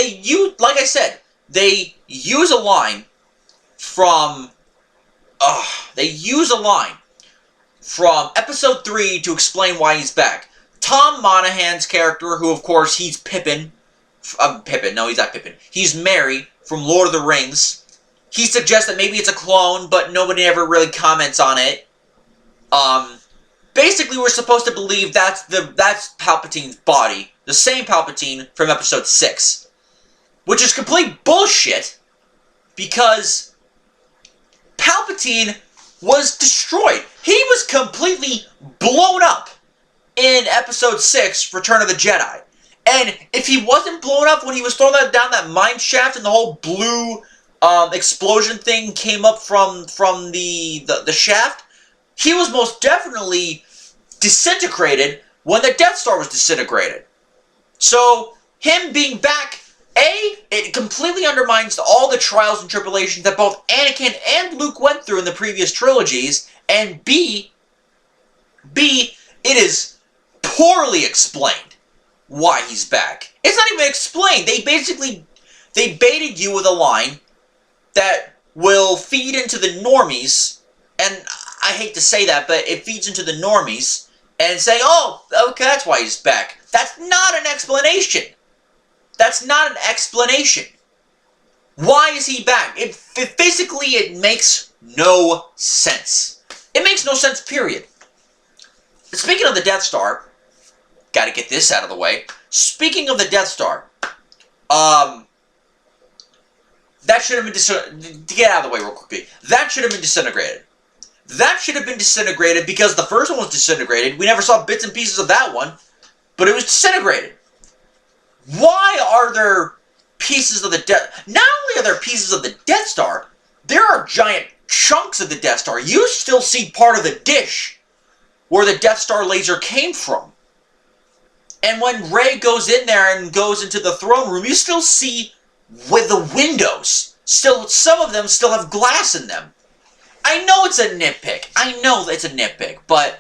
Speaker 1: like I said, they use a line from Episode 3 to explain why he's back. Tom Monaghan's character, who of course he's Pippin. No, he's not Pippin. He's Merry from Lord of the Rings. He suggests that maybe it's a clone, but nobody ever really comments on it. Basically, we're supposed to believe that's Palpatine's body, the same Palpatine from Episode 6, which is complete bullshit because Palpatine was destroyed. He was completely blown up in Episode 6, Return of the Jedi. And if he wasn't blown up when he was thrown down that mine shaft and the whole blue explosion thing came up from the shaft, he was most definitely disintegrated when the Death Star was disintegrated. So, him being back, A, it completely undermines all the trials and tribulations that both Anakin and Luke went through in the previous trilogies, and B, it is poorly explained why he's back. It's not even explained. They baited you with a line that will feed into the normies, and I hate to say that, but it feeds into the normies, and say, oh, okay, that's why he's back. That's not an explanation. That's not an explanation. Why is he back? It makes no sense. It makes no sense, period. Speaking of the Death Star, gotta get this out of the way. Speaking of the Death Star, that should have been to get out of the way real quickly. That should have been disintegrated. That should have been disintegrated because the first one was disintegrated. We never saw bits and pieces of that one, but it was disintegrated. Why are there pieces of the Death... Not only are there pieces of the Death Star, there are giant chunks of the Death Star. You still see part of the dish where the Death Star laser came from. And when Rey goes in there and goes into the throne room, you still see with the windows. Still, some of them still have glass in them. I know it's a nitpick. But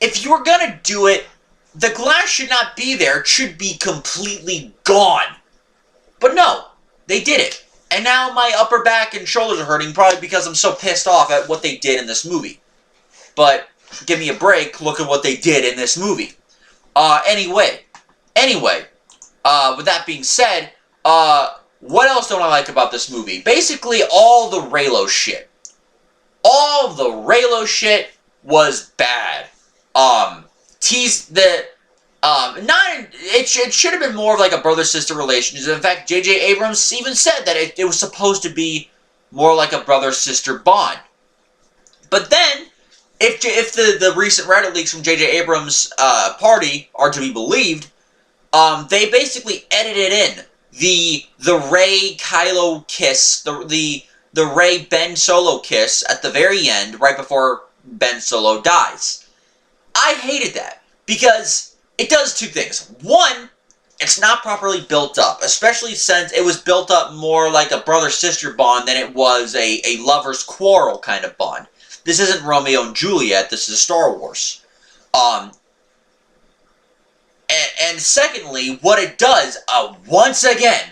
Speaker 1: if you were gonna do it, the glass should not be there. It should be completely gone. But no, they did it. And now my upper back and shoulders are hurting, probably because I'm so pissed off at what they did in this movie. But give me a break, look at what they did in this movie. Anyway, with that being said, what else don't I like about this movie? Basically, all the Reylo shit. All the Reylo shit was bad. It should have been more of like a brother-sister relationship. In fact, J.J. Abrams even said that it was supposed to be more like a brother-sister bond. But then, if the recent Reddit leaks from J.J. Abrams' party are to be believed, they basically edited in the Rey Kylo kiss, the Rey Ben Solo kiss at the very end, right before Ben Solo dies. I hated that because it does two things. One, it's not properly built up, especially since it was built up more like a brother-sister bond than it was a lover's quarrel kind of bond. This isn't Romeo and Juliet, this is Star Wars. And secondly, what it does, once again,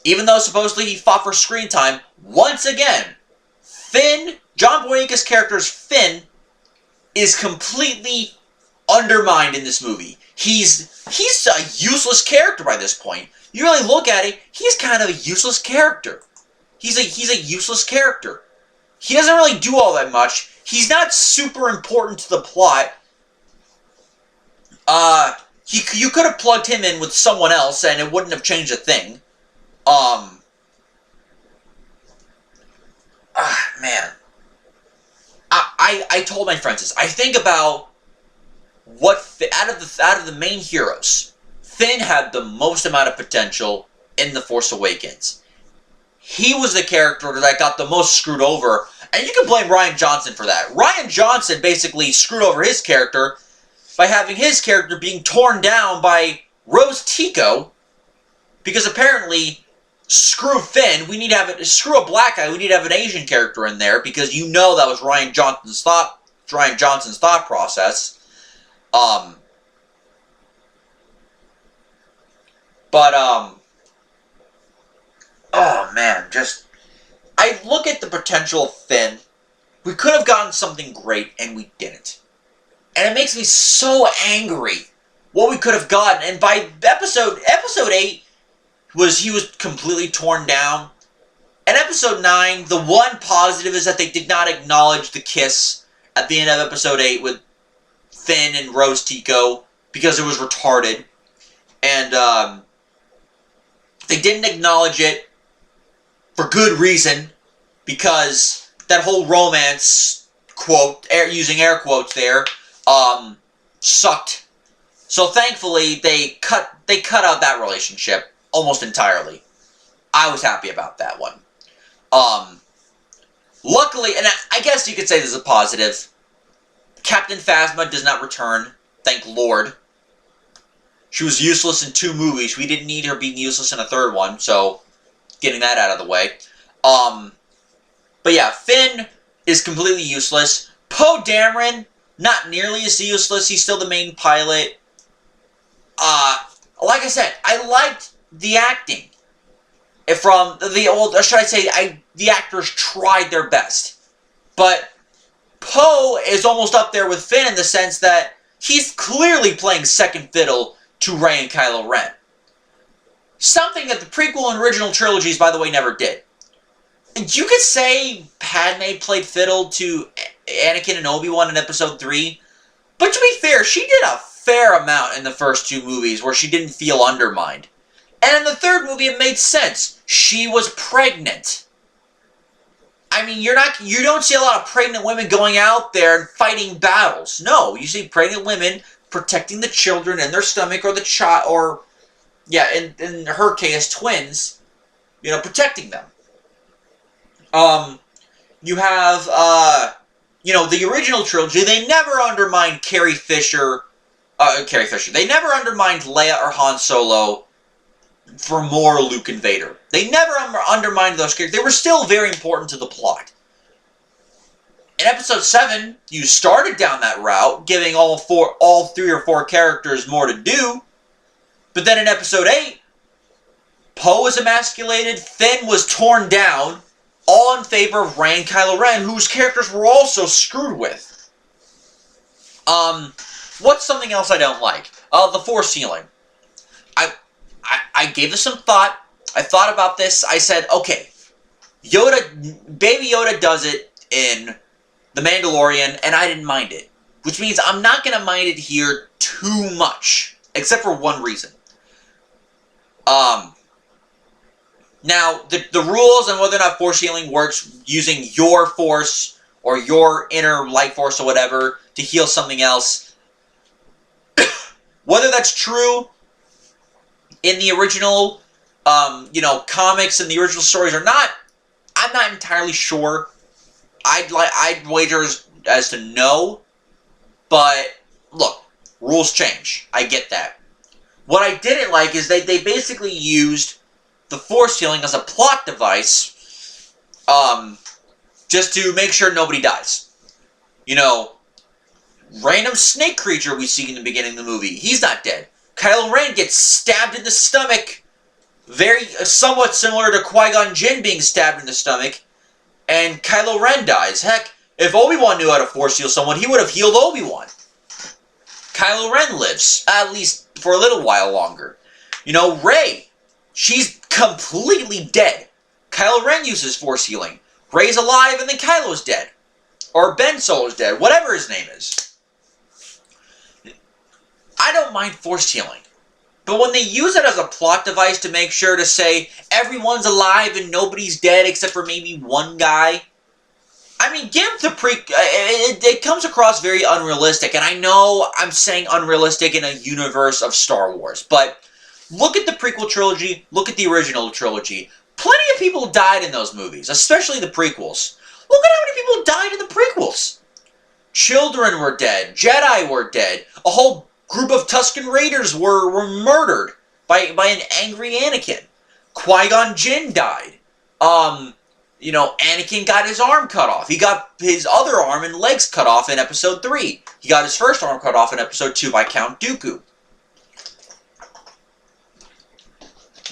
Speaker 1: even though supposedly he fought for screen time, once again, Finn, John Boyega's character's Finn, is completely undermined in this movie. He's a useless character by this point. You really look at it, he's kind of a useless character. He's a useless character. He doesn't really do all that much. He's not super important to the plot. You could have plugged him in with someone else and it wouldn't have changed a thing. Man. I told my friends this. I think about what out of the main heroes, Finn had the most amount of potential in The Force Awakens. He was the character that got the most screwed over, and you can blame Rian Johnson for that. Rian Johnson basically screwed over his character by having his character being torn down by Rose Tico, because apparently, screw Finn, we need to have screw a black guy, we need to have an Asian character in there, because you know that was Rian Johnson's thought process. Oh man, I look at the potential of Finn. We could have gotten something great, and we didn't. And it makes me so angry what we could have gotten. And by episode 8, he was completely torn down. And episode 9, the one positive is that they did not acknowledge the kiss at the end of episode 8 with Finn and Rose Tico, because it was retarded. And they didn't acknowledge it for good reason, because that whole romance quote, using air quotes there, sucked. So thankfully they cut out that relationship almost entirely. I was happy about that one. Luckily, and I guess you could say this is a positive, Captain Phasma does not return, thank Lord. She was useless in 2 movies. We didn't need her being useless in a 3rd one, so getting that out of the way. But yeah, Finn is completely useless. Poe Dameron, not nearly as useless. He's still the main pilot. Like I said, I liked the acting from the old, or should I say, the actors tried their best. But Poe is almost up there with Finn in the sense that he's clearly playing second fiddle to Rey and Kylo Ren. Something that the prequel and original trilogies, by the way, never did. And you could say Padme played fiddle to Anakin and Obi-Wan in episode 3, but to be fair, she did a fair amount in the first 2 movies where she didn't feel undermined. And in the 3rd movie, it made sense. She was pregnant. I mean, you don't see a lot of pregnant women going out there and fighting battles. No, you see pregnant women protecting the children in their stomach, or the child, or, yeah, in her case, twins, protecting them. You have, the original trilogy, they never undermined Carrie Fisher. They never undermined Leia or Han Solo for more Luke and Vader. They never undermined those characters. They were still very important to the plot. In episode 7, you started down that route, giving all 3 or 4 characters more to do. But then in episode 8, Poe was emasculated, Finn was torn down, all in favor of Rey and Kylo Ren, whose characters were also screwed with. What's something else I don't like? The Force healing. I gave this some thought. I thought about this. I said, okay, Baby Yoda does it in The Mandalorian, and I didn't mind it. Which means I'm not going to mind it here too much. Except for one reason. Now, the rules on whether or not Force healing works using your Force or your inner life force or whatever to heal something else. Whether that's true in the original, comics and the original stories or not, I'm not entirely sure. I'd wager as to no, but look, rules change. I get that. What I didn't like is they basically used the force healing as a plot device, just to make sure nobody dies. Random snake creature we see in the beginning of the movie, he's not dead. Kylo Ren gets stabbed in the stomach, somewhat similar to Qui-Gon Jinn being stabbed in the stomach, and Kylo Ren dies. Heck, if Obi-Wan knew how to force heal someone, he would have healed Obi-Wan. Kylo Ren lives, at least for a little while longer. Rey, she's completely dead. Kylo Ren uses force healing. Rey's alive and then Kylo's dead. Or Ben Solo's dead, whatever his name is. I don't mind force healing. But when they use it as a plot device to make sure to say everyone's alive and nobody's dead except for maybe one guy, give the it comes across very unrealistic, and I know I'm saying unrealistic in a universe of Star Wars, but look at the prequel trilogy, look at the original trilogy. Plenty of people died in those movies, especially the prequels. Look at how many people died in the prequels. Children were dead, Jedi were dead, a whole group of Tusken Raiders were murdered by an angry Anakin. Qui-Gon Jinn died. Anakin got his arm cut off. He got his other arm and legs cut off in Episode 3. He got his first arm cut off in Episode 2 by Count Dooku.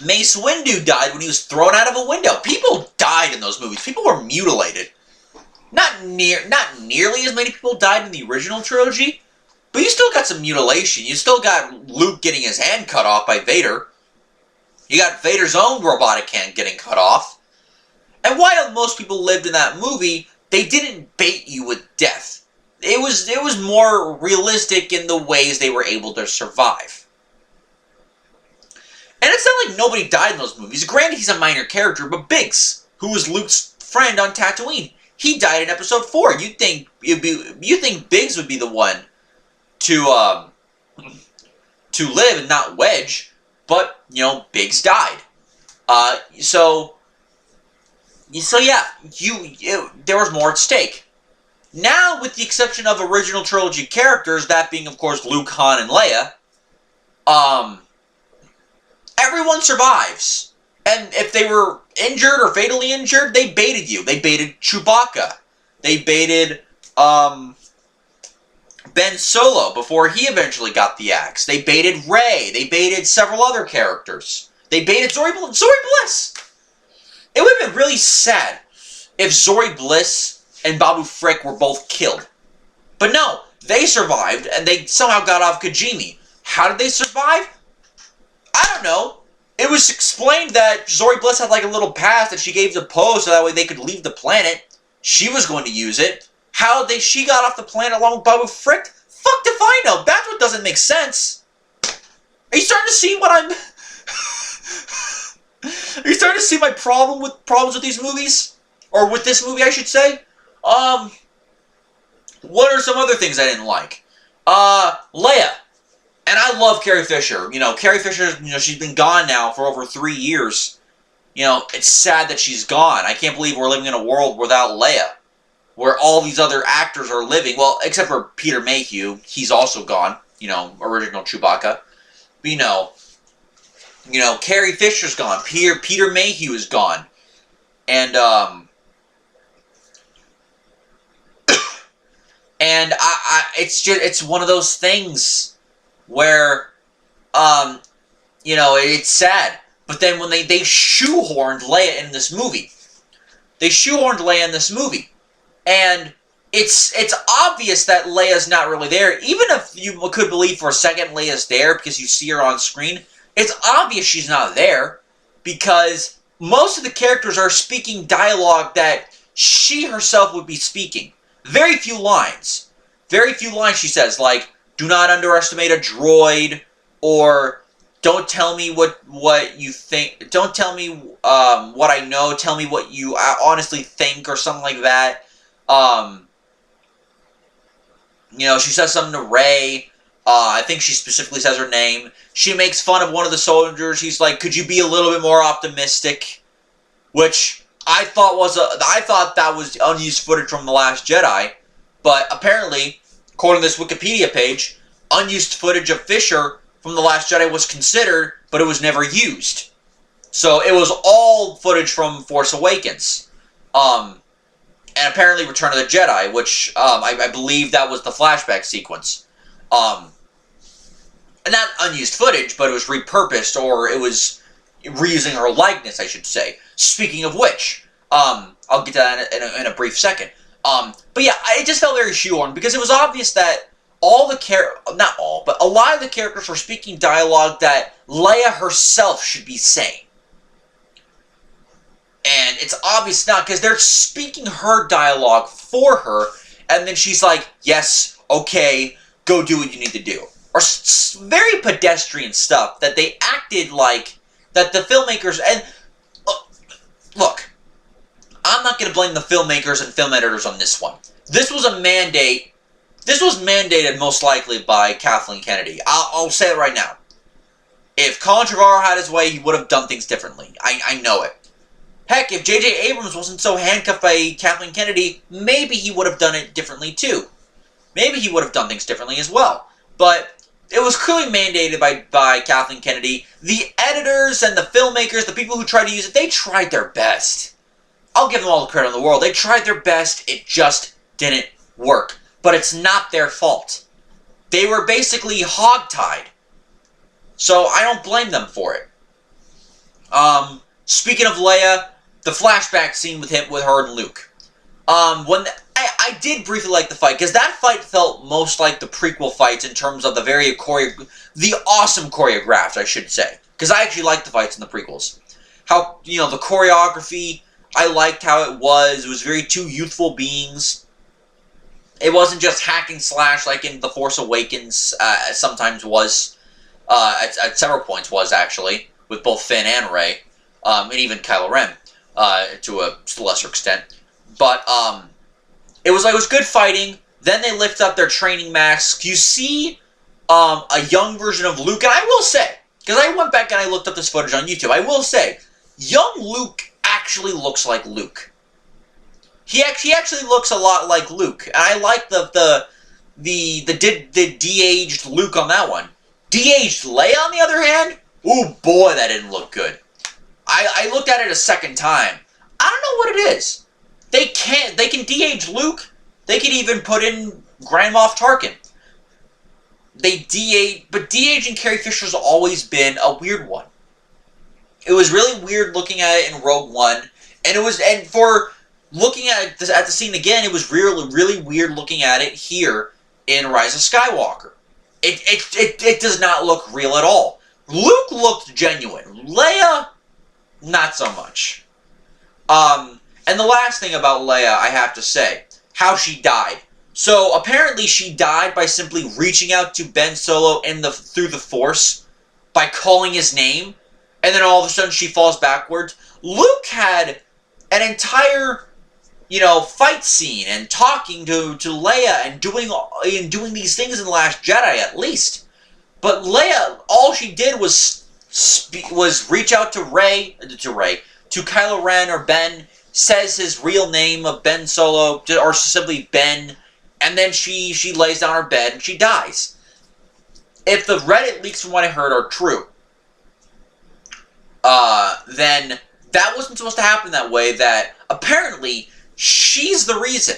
Speaker 1: Mace Windu died when he was thrown out of a window. People died in those movies. People were mutilated. Not nearly as many people died in the original trilogy, but you still got some mutilation. You still got Luke getting his hand cut off by Vader. You got Vader's own robotic hand getting cut off. And while most people lived in that movie, they didn't bait you with death. It was more realistic in the ways they were able to survive. And it's not like nobody died in those movies. Granted, he's a minor character, but Biggs, who was Luke's friend on Tatooine, he died in Episode 4. You think Biggs would be the one to live and not Wedge, but Biggs died. So yeah, there was more at stake. Now, with the exception of original trilogy characters, that being, of course, Luke, Han, and Leia, everyone survives. And if they were injured or fatally injured, they baited you. They baited Chewbacca. They baited Ben Solo before he eventually got the axe. They baited Rey. They baited several other characters. They baited Zori Bliss. It would have been really sad if Zori Bliss and Babu Frick were both killed. But no, they survived, and they somehow got off Kijimi. How did they survive? I don't know. It was explained that Zori Bliss had like a little pass that she gave to Poe so that way they could leave the planet. She was going to use it. How she got off the planet along with Babu Frick? Fuck if I know. That's what doesn't make sense. Are you starting to see what I'm... Are you starting to see my problems with these movies? Or with this movie, I should say? What are some other things I didn't like? Leia. And I love Carrie Fisher. Carrie Fisher, she's been gone now for over 3 years. It's sad that she's gone. I can't believe we're living in a world without Leia, where all these other actors are living. Well, except for Peter Mayhew. He's also gone. Original Chewbacca. But, Carrie Fisher's gone. Peter Mayhew is gone. And, it's one of those things where, it's sad. But then when they shoehorned Leia in this movie. And it's obvious that Leia's not really there. Even if you could believe for a second Leia's there because you see her on screen, it's obvious she's not there. Because most of the characters are speaking dialogue that she herself would be speaking. Very few lines. She says, like, do not underestimate a droid, or don't tell me what you think, don't tell me what I know, tell me what you honestly think, or something like that. Um, she says something to Rey. I think she specifically says her name. She makes fun of one of the soldiers. He's like, "Could you be a little bit more optimistic?" Which I thought that was unused footage from The Last Jedi, but apparently, according to this Wikipedia page, unused footage of Fisher from The Last Jedi was considered, but it was never used. So it was all footage from Force Awakens. And apparently Return of the Jedi, which I believe that was the flashback sequence. And not unused footage, but it was repurposed, or it was reusing her likeness, I should say. Speaking of which, I'll get to that in a brief second. But yeah, it just felt very shoehorned, because it was obvious that not all, but a lot of the characters were speaking dialogue that Leia herself should be saying. And it's obvious not, because they're speaking her dialogue for her, and then she's like, yes, okay, go do what you need to do. Or very pedestrian stuff that they acted like, that the filmmakers, and look, I'm not going to blame the filmmakers and film editors on this one. This was a mandate, this was mandated most likely by Kathleen Kennedy. I'll say it right now. If Colin Trevorrow had his way, he would have done things differently. I know it. Heck, if J.J. Abrams wasn't so handcuffed by Kathleen Kennedy, maybe he would have done it differently too. Maybe he would have done things differently as well. But it was clearly mandated by Kathleen Kennedy. The editors and the filmmakers, the people who tried to use it, they tried their best. I'll give them all the credit in the world. They tried their best, it just didn't work. But it's not their fault. They were basically hogtied. So I don't blame them for it. Speaking of Leia, the flashback scene with her and Luke. I did briefly like the fight, because that fight felt most like the prequel fights in terms of the awesome choreographed, I should say. Because I actually liked the fights in the prequels. How, the choreography, I liked how it was. It was very two youthful beings. It wasn't just hack and slash like in The Force Awakens, sometimes was. At several points was, actually, with both Finn and Rey. And even Kylo Ren, to a lesser extent. But, it was good fighting. Then they lift up their training masks. You see, a young version of Luke, and I will say, because I went back and I looked up this footage on YouTube, I will say, young Luke actually looks like Luke. He actually looks a lot like Luke, and I like the de-aged Luke on that one. De-aged Leia, on the other hand, ooh boy, that didn't look good. I looked at it a second time. I don't know what it is. They can de-age Luke. They can even put in Grand Moff Tarkin. They de-age, but de-aging Carrie Fisher's always been a weird one. It was really weird looking at it in Rogue One, and for looking at the scene again, it was really weird looking at it here in Rise of Skywalker. It does not look real at all. Luke looked genuine. Leia, not so much. And the last thing about Leia, I have to say, how she died. So, apparently she died by simply reaching out to Ben Solo through the Force, by calling his name, and then all of a sudden she falls backwards. Luke had an entire, fight scene, and talking to Leia, and doing these things in The Last Jedi, at least. But Leia, all she did was reach out to Kylo Ren or Ben, says his real name of Ben Solo, or simply Ben, and then she lays down her bed and she dies. If the Reddit leaks from what I heard are true, then that wasn't supposed to happen that way, that apparently she's the reason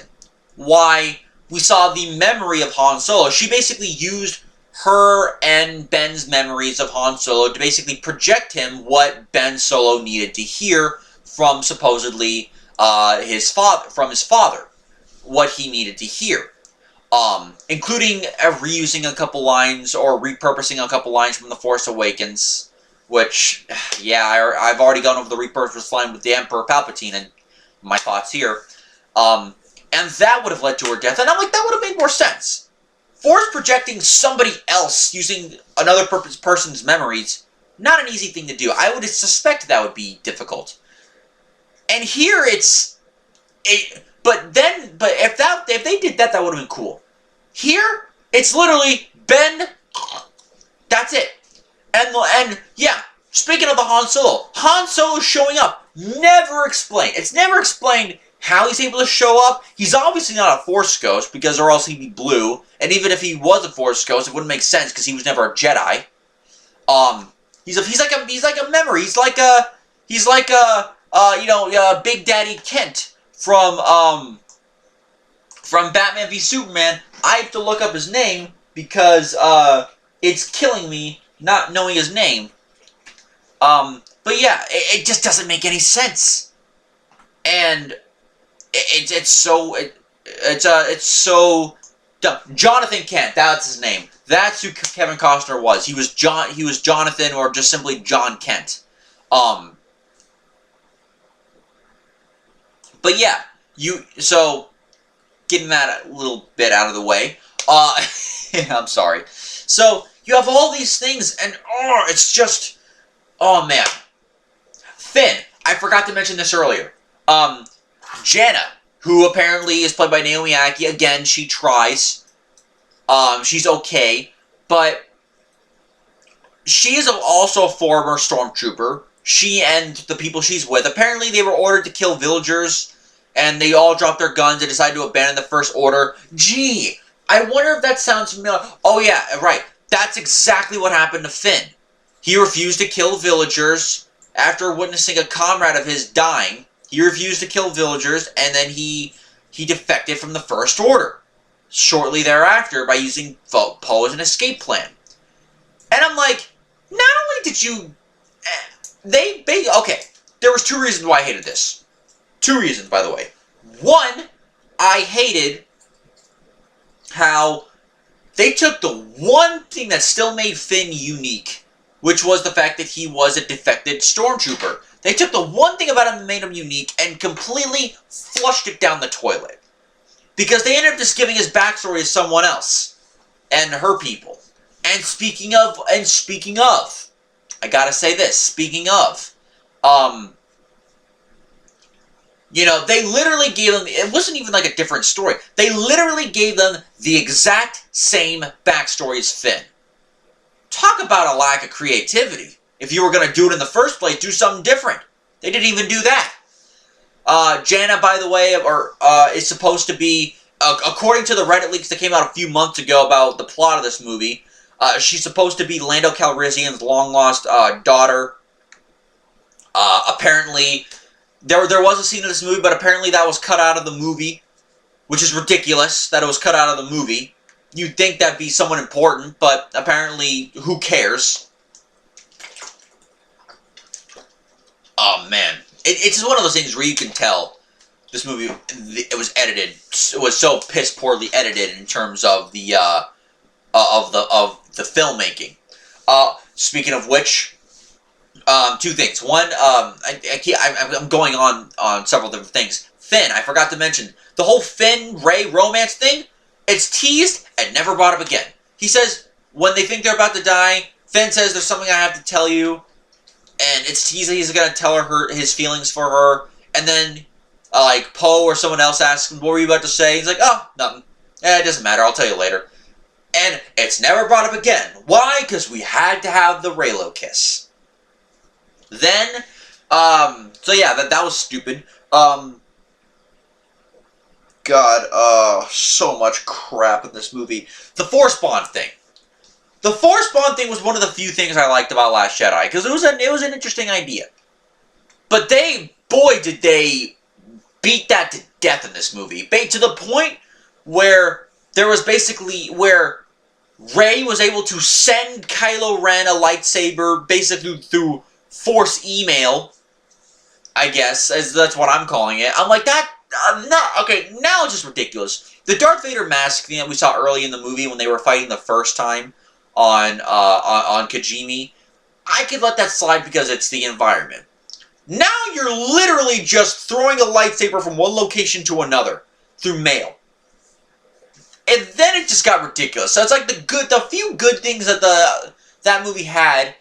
Speaker 1: why we saw the memory of Han Solo. She basically used her and Ben's memories of Han Solo to basically project him what Ben Solo needed to hear from supposedly his father, what he needed to hear, including reusing a couple lines or repurposing a couple lines from The Force Awakens, which, yeah, I've already gone over the repurposed line with the Emperor Palpatine and my thoughts here, and that would have led to her death, and I'm like, that would have made more sense. Force projecting somebody else using another person's memories, not an easy thing to do. I would suspect that would be difficult. And here But if they did that, that would have been cool. Here, it's literally Ben. That's it. And yeah, speaking of the Han Solo showing up, never explained. It's never explained how he's able to show up. He's obviously not a Force ghost, because or else he'd be blue. And even if he was a Force ghost, it wouldn't make sense because he was never a Jedi. He's like a memory. He's like Big Daddy Kent from Batman v Superman. I have to look up his name because it's killing me not knowing his name. But yeah, it just doesn't make any sense, and it's so dumb. Jonathan Kent, that's his name. That's who Kevin Costner was. He was Jonathan, or just simply John Kent. But yeah, so getting that a little bit out of the way. I'm sorry. So you have all these things, and it's just, oh man. Finn, I forgot to mention this earlier. Jannah, who apparently is played by Naomi Ackie. Again, she tries. She's okay, but she is also a former stormtrooper. She and the people she's with, apparently they were ordered to kill villagers, and they all dropped their guns and decided to abandon the First Order. Gee, I wonder if that sounds familiar. Oh yeah, right. That's exactly what happened to Finn. He refused to kill villagers after witnessing a comrade of his dying. He refused to kill villagers, and then he defected from the First Order shortly thereafter by using Poe as an escape plan. And I'm like, not only did you... Okay, there was 2 reasons why I hated this. 2 reasons, by the way. One, I hated how they took the one thing that still made Finn unique, which was the fact that he was a defected stormtrooper. They took the one thing about him that made him unique and completely flushed it down the toilet. Because they ended up just giving his backstory to someone else. And her people. And speaking of, I gotta say this, speaking of, they literally gave them, it wasn't even like a different story. They literally gave them the exact same backstory as Finn. Talk about a lack of creativity. If you were going to do it in the first place, do something different. They didn't even do that. Jannah, by the way, is supposed to be, according to the Reddit leaks that came out a few months ago about the plot of this movie, she's supposed to be Lando Calrissian's long-lost daughter. Apparently, there was a scene in this movie, but apparently that was cut out of the movie, which is ridiculous that it was cut out of the movie. You'd think that'd be someone important, but apparently, who cares? Oh, man. It's just one of those things where you can tell this movie, it was edited, it was so piss poorly edited in terms of the filmmaking. Speaking of which, 2 things. One, I'm going on several different things. Finn, I forgot to mention, the whole Finn-Rey romance thing, it's teased and never brought up again. He says, when they think they're about to die, Finn says, there's something I have to tell you. And it's teased that he's going to tell her his feelings for her. And then, Poe or someone else asks him, what were you about to say? He's like, oh, nothing. It doesn't matter, I'll tell you later. And it's never brought up again. Why? Because we had to have the Reylo kiss. Then, so yeah, that was stupid. God, so much crap in this movie. The Force Bond thing. The Force Bond thing was one of the few things I liked about Last Jedi, because it was an interesting idea. But boy, did they beat that to death in this movie. To the point where there was basically, where Rey was able to send Kylo Ren a lightsaber, basically through Force email, I guess, as that's what I'm calling it. I'm like, okay, now it's just ridiculous. The Darth Vader mask thing that we saw early in the movie when they were fighting the first time on Kijimi, I could let that slide because it's the environment. Now you're literally just throwing a lightsaber from one location to another through mail. And then it just got ridiculous. So it's like the few good things that that movie had,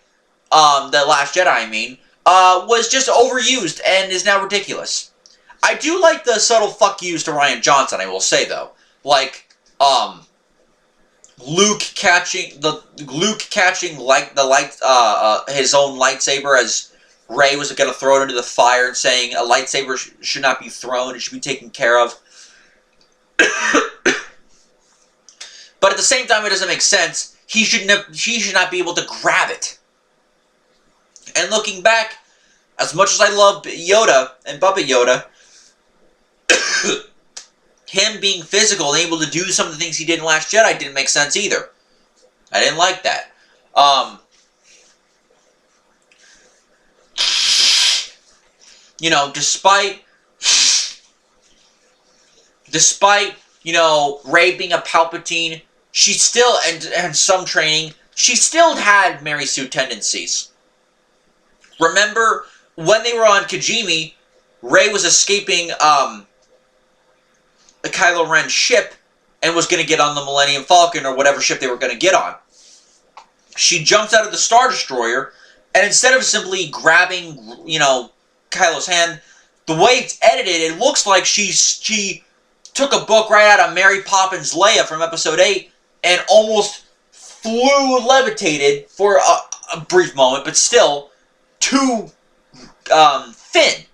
Speaker 1: The Last Jedi, I mean, was just overused and is now ridiculous. I do like the subtle fuck yous to Rian Johnson, I will say, though. Like, Luke catching like the light his own lightsaber as Rey was going to throw it into the fire, and saying a lightsaber should not be thrown, it should be taken care of. But at the same time, it doesn't make sense. She should not be able to grab it. And looking back, as much as I love Yoda and Bubba Yoda, him being physical and able to do some of the things he did in Last Jedi didn't make sense either. I didn't like that. You know, despite you know, Rey being a Palpatine, she still, and some training, she still had Mary Sue tendencies. Remember, when they were on Kijimi, Rey was escaping the Kylo Ren ship and was going to get on the Millennium Falcon or whatever ship they were going to get on. She jumps out of the Star Destroyer, and instead of simply grabbing, you know, Kylo's hand, the way it's edited, it looks like she took a book right out of Mary Poppins' Leia from Episode 8 and almost levitated for a brief moment, but still, to Finn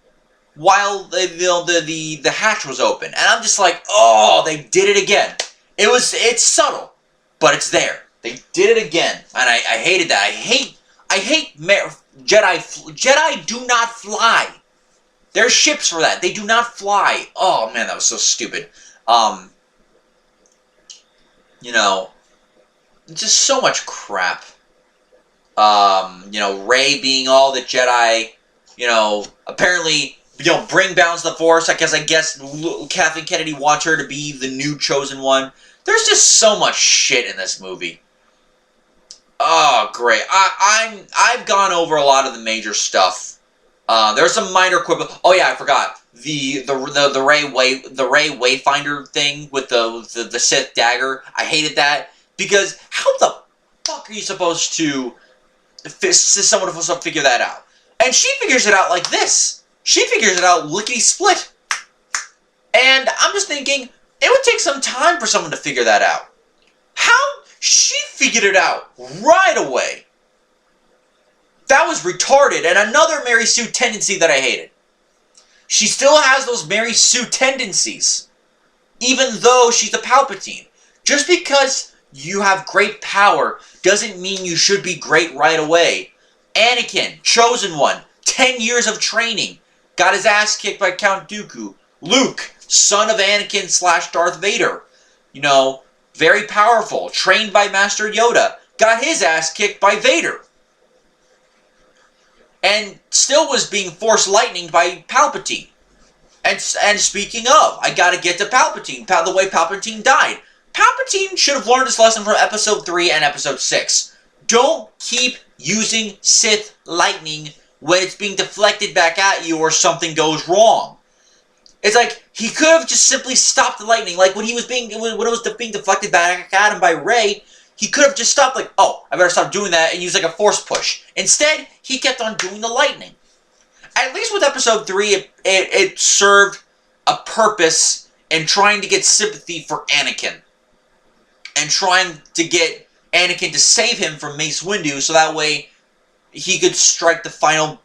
Speaker 1: while the hatch was open. And I'm just like, oh, they did it again. It's subtle, but it's there. They did it again, and I hated that. I hate Jedi do not fly. There's ships for that. They do not fly. Oh man, that was so stupid. You know, just so much crap. You know, Rey being all the Jedi, you know, apparently, you know, bring balance to the Force. I guess Kathleen Kennedy wants her to be the new chosen one. There's just so much shit in this movie. Oh, great. I've gone over a lot of the major stuff. There's some minor quibble. Oh yeah, I forgot. The Rey Wayfinder thing with the Sith dagger. I hated that, because how the fuck are you supposed to someone supposed to figure that out? And she figures it out like this. She figures it out lickety-split. And I'm just thinking, it would take some time for someone to figure that out. How? She figured it out right away. That was retarded, and another Mary Sue tendency that I hated. She still has those Mary Sue tendencies, even though she's a Palpatine. Just because you have great power doesn't mean you should be great right away. Anakin, chosen one, 10 years of training, got his ass kicked by Count Dooku. Luke, son of Anakin / Darth Vader, you know, very powerful, trained by Master Yoda, got his ass kicked by Vader. And still was being Force lightninged by Palpatine. And speaking of, I gotta get to Palpatine, the way Palpatine died. Palpatine should have learned his lesson from Episode 3 and Episode 6. Don't keep using Sith lightning when it's being deflected back at you or something goes wrong. It's like, he could have just simply stopped the lightning. Like, when it was being deflected back at him by Rey, he could have just stopped, like, oh, I better stop doing that, and use, like, a Force push. Instead, he kept on doing the lightning. At least with Episode 3, it served a purpose in trying to get sympathy for Anakin. And trying to get Anakin to save him from Mace Windu, so that way he could strike the final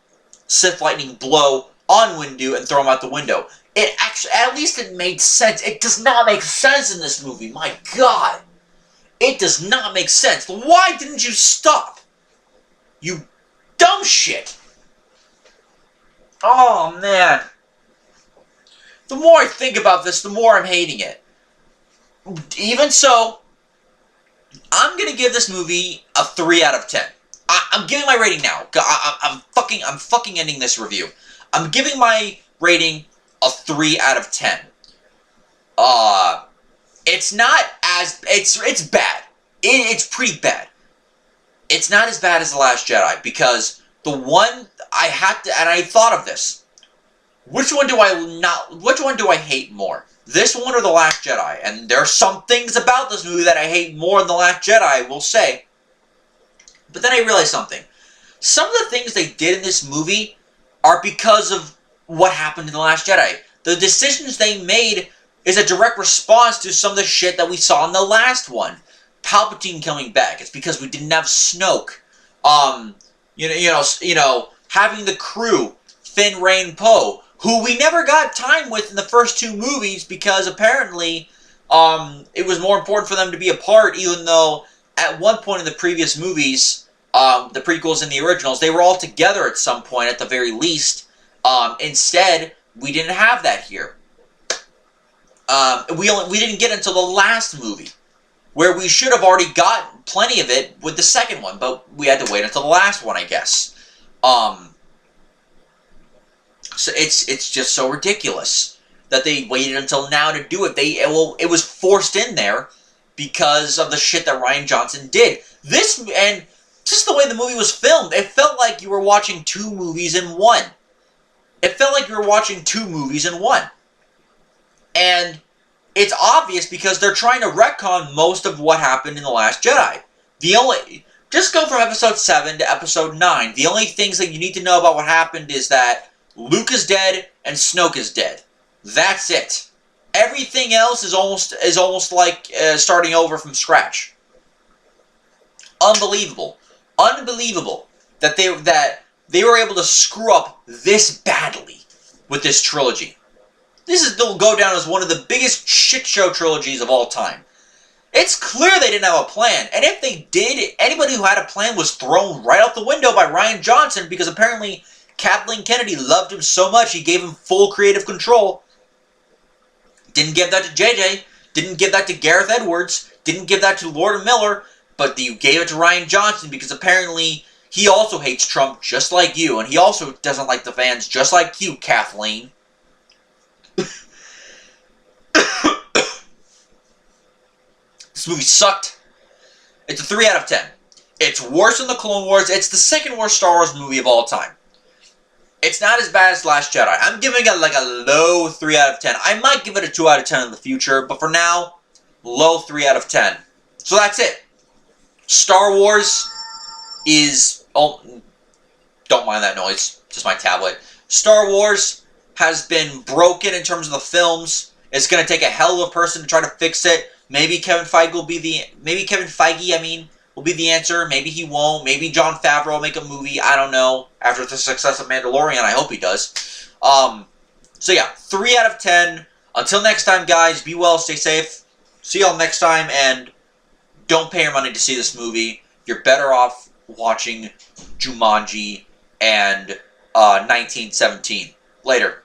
Speaker 1: Sith lightning blow on Windu and throw him out the window. It actually, at least it made sense. It does not make sense in this movie, my God. It does not make sense. Why didn't you stop? You dumb shit. Oh, man. The more I think about this, the more I'm hating it. Even so, I'm going to give this movie a 3 out of 10. I'm giving my rating now. I'm fucking ending this review. I'm giving my rating a 3 out of 10. It's not as... It's bad. It's pretty bad. It's not as bad as The Last Jedi, because the one I had to... And I thought of this. Which one do I hate more? This one or The Last Jedi? And there are some things about this movie that I hate more than The Last Jedi, I will say. But then I realized something. Some of the things they did in this movie are because of what happened in The Last Jedi. The decisions they made is a direct response to some of the shit that we saw in the last one. Palpatine coming back. It's because we didn't have Snoke. Having the crew, Finn, Rey, and Poe, who we never got time with in the first two movies because apparently it was more important for them to be apart, even though at one point in the previous movies, the prequels and the originals, they were all together at some point at the very least. Instead, we didn't have that here. We didn't get until the last movie, where we should have already gotten plenty of it with the second one, but we had to wait until the last one, I guess. So it's just so ridiculous that they waited until now to do it. It was forced in there because of the shit that Rian Johnson did. And just the way the movie was filmed, it felt like you were watching two movies in one. It felt like you were watching two movies in one. And it's obvious because they're trying to retcon most of what happened in The Last Jedi. Just go from episode 7 to episode 9. The only things that you need to know about what happened is that Luke is dead and Snoke is dead. That's it. Everything else is almost like starting over from scratch. Unbelievable. Unbelievable that they were able to screw up this badly with this trilogy. This will go down as one of the biggest shit show trilogies of all time. It's clear they didn't have a plan, and if they did, anybody who had a plan was thrown right out the window by Rian Johnson because apparently Kathleen Kennedy loved him so much he gave him full creative control. Didn't give that to JJ, didn't give that to Gareth Edwards, didn't give that to Lord and Miller, but you gave it to Rian Johnson because apparently he also hates Trump just like you, and he also doesn't like the fans just like you, Kathleen. This movie sucked. It's a 3 out of 10. It's worse than the Clone Wars. It's the second worst Star Wars movie of all time. It's not as bad as Last Jedi. I'm giving it like a low 3 out of 10. I might give it a 2 out of 10 in the future, but for now, low 3 out of 10. So that's it. Star Wars is... Oh, don't mind that noise. Just my tablet. Star Wars has been broken in terms of the films. It's going to take a hell of a person to try to fix it. Maybe Kevin Feige will be the answer. Maybe he won't. Maybe Jon Favreau will make a movie. I don't know. After the success of Mandalorian, I hope he does. So yeah, 3 out of 10. Until next time, guys, be well, stay safe. See y'all next time, and don't pay your money to see this movie. You're better off watching Jumanji and 1917. Later.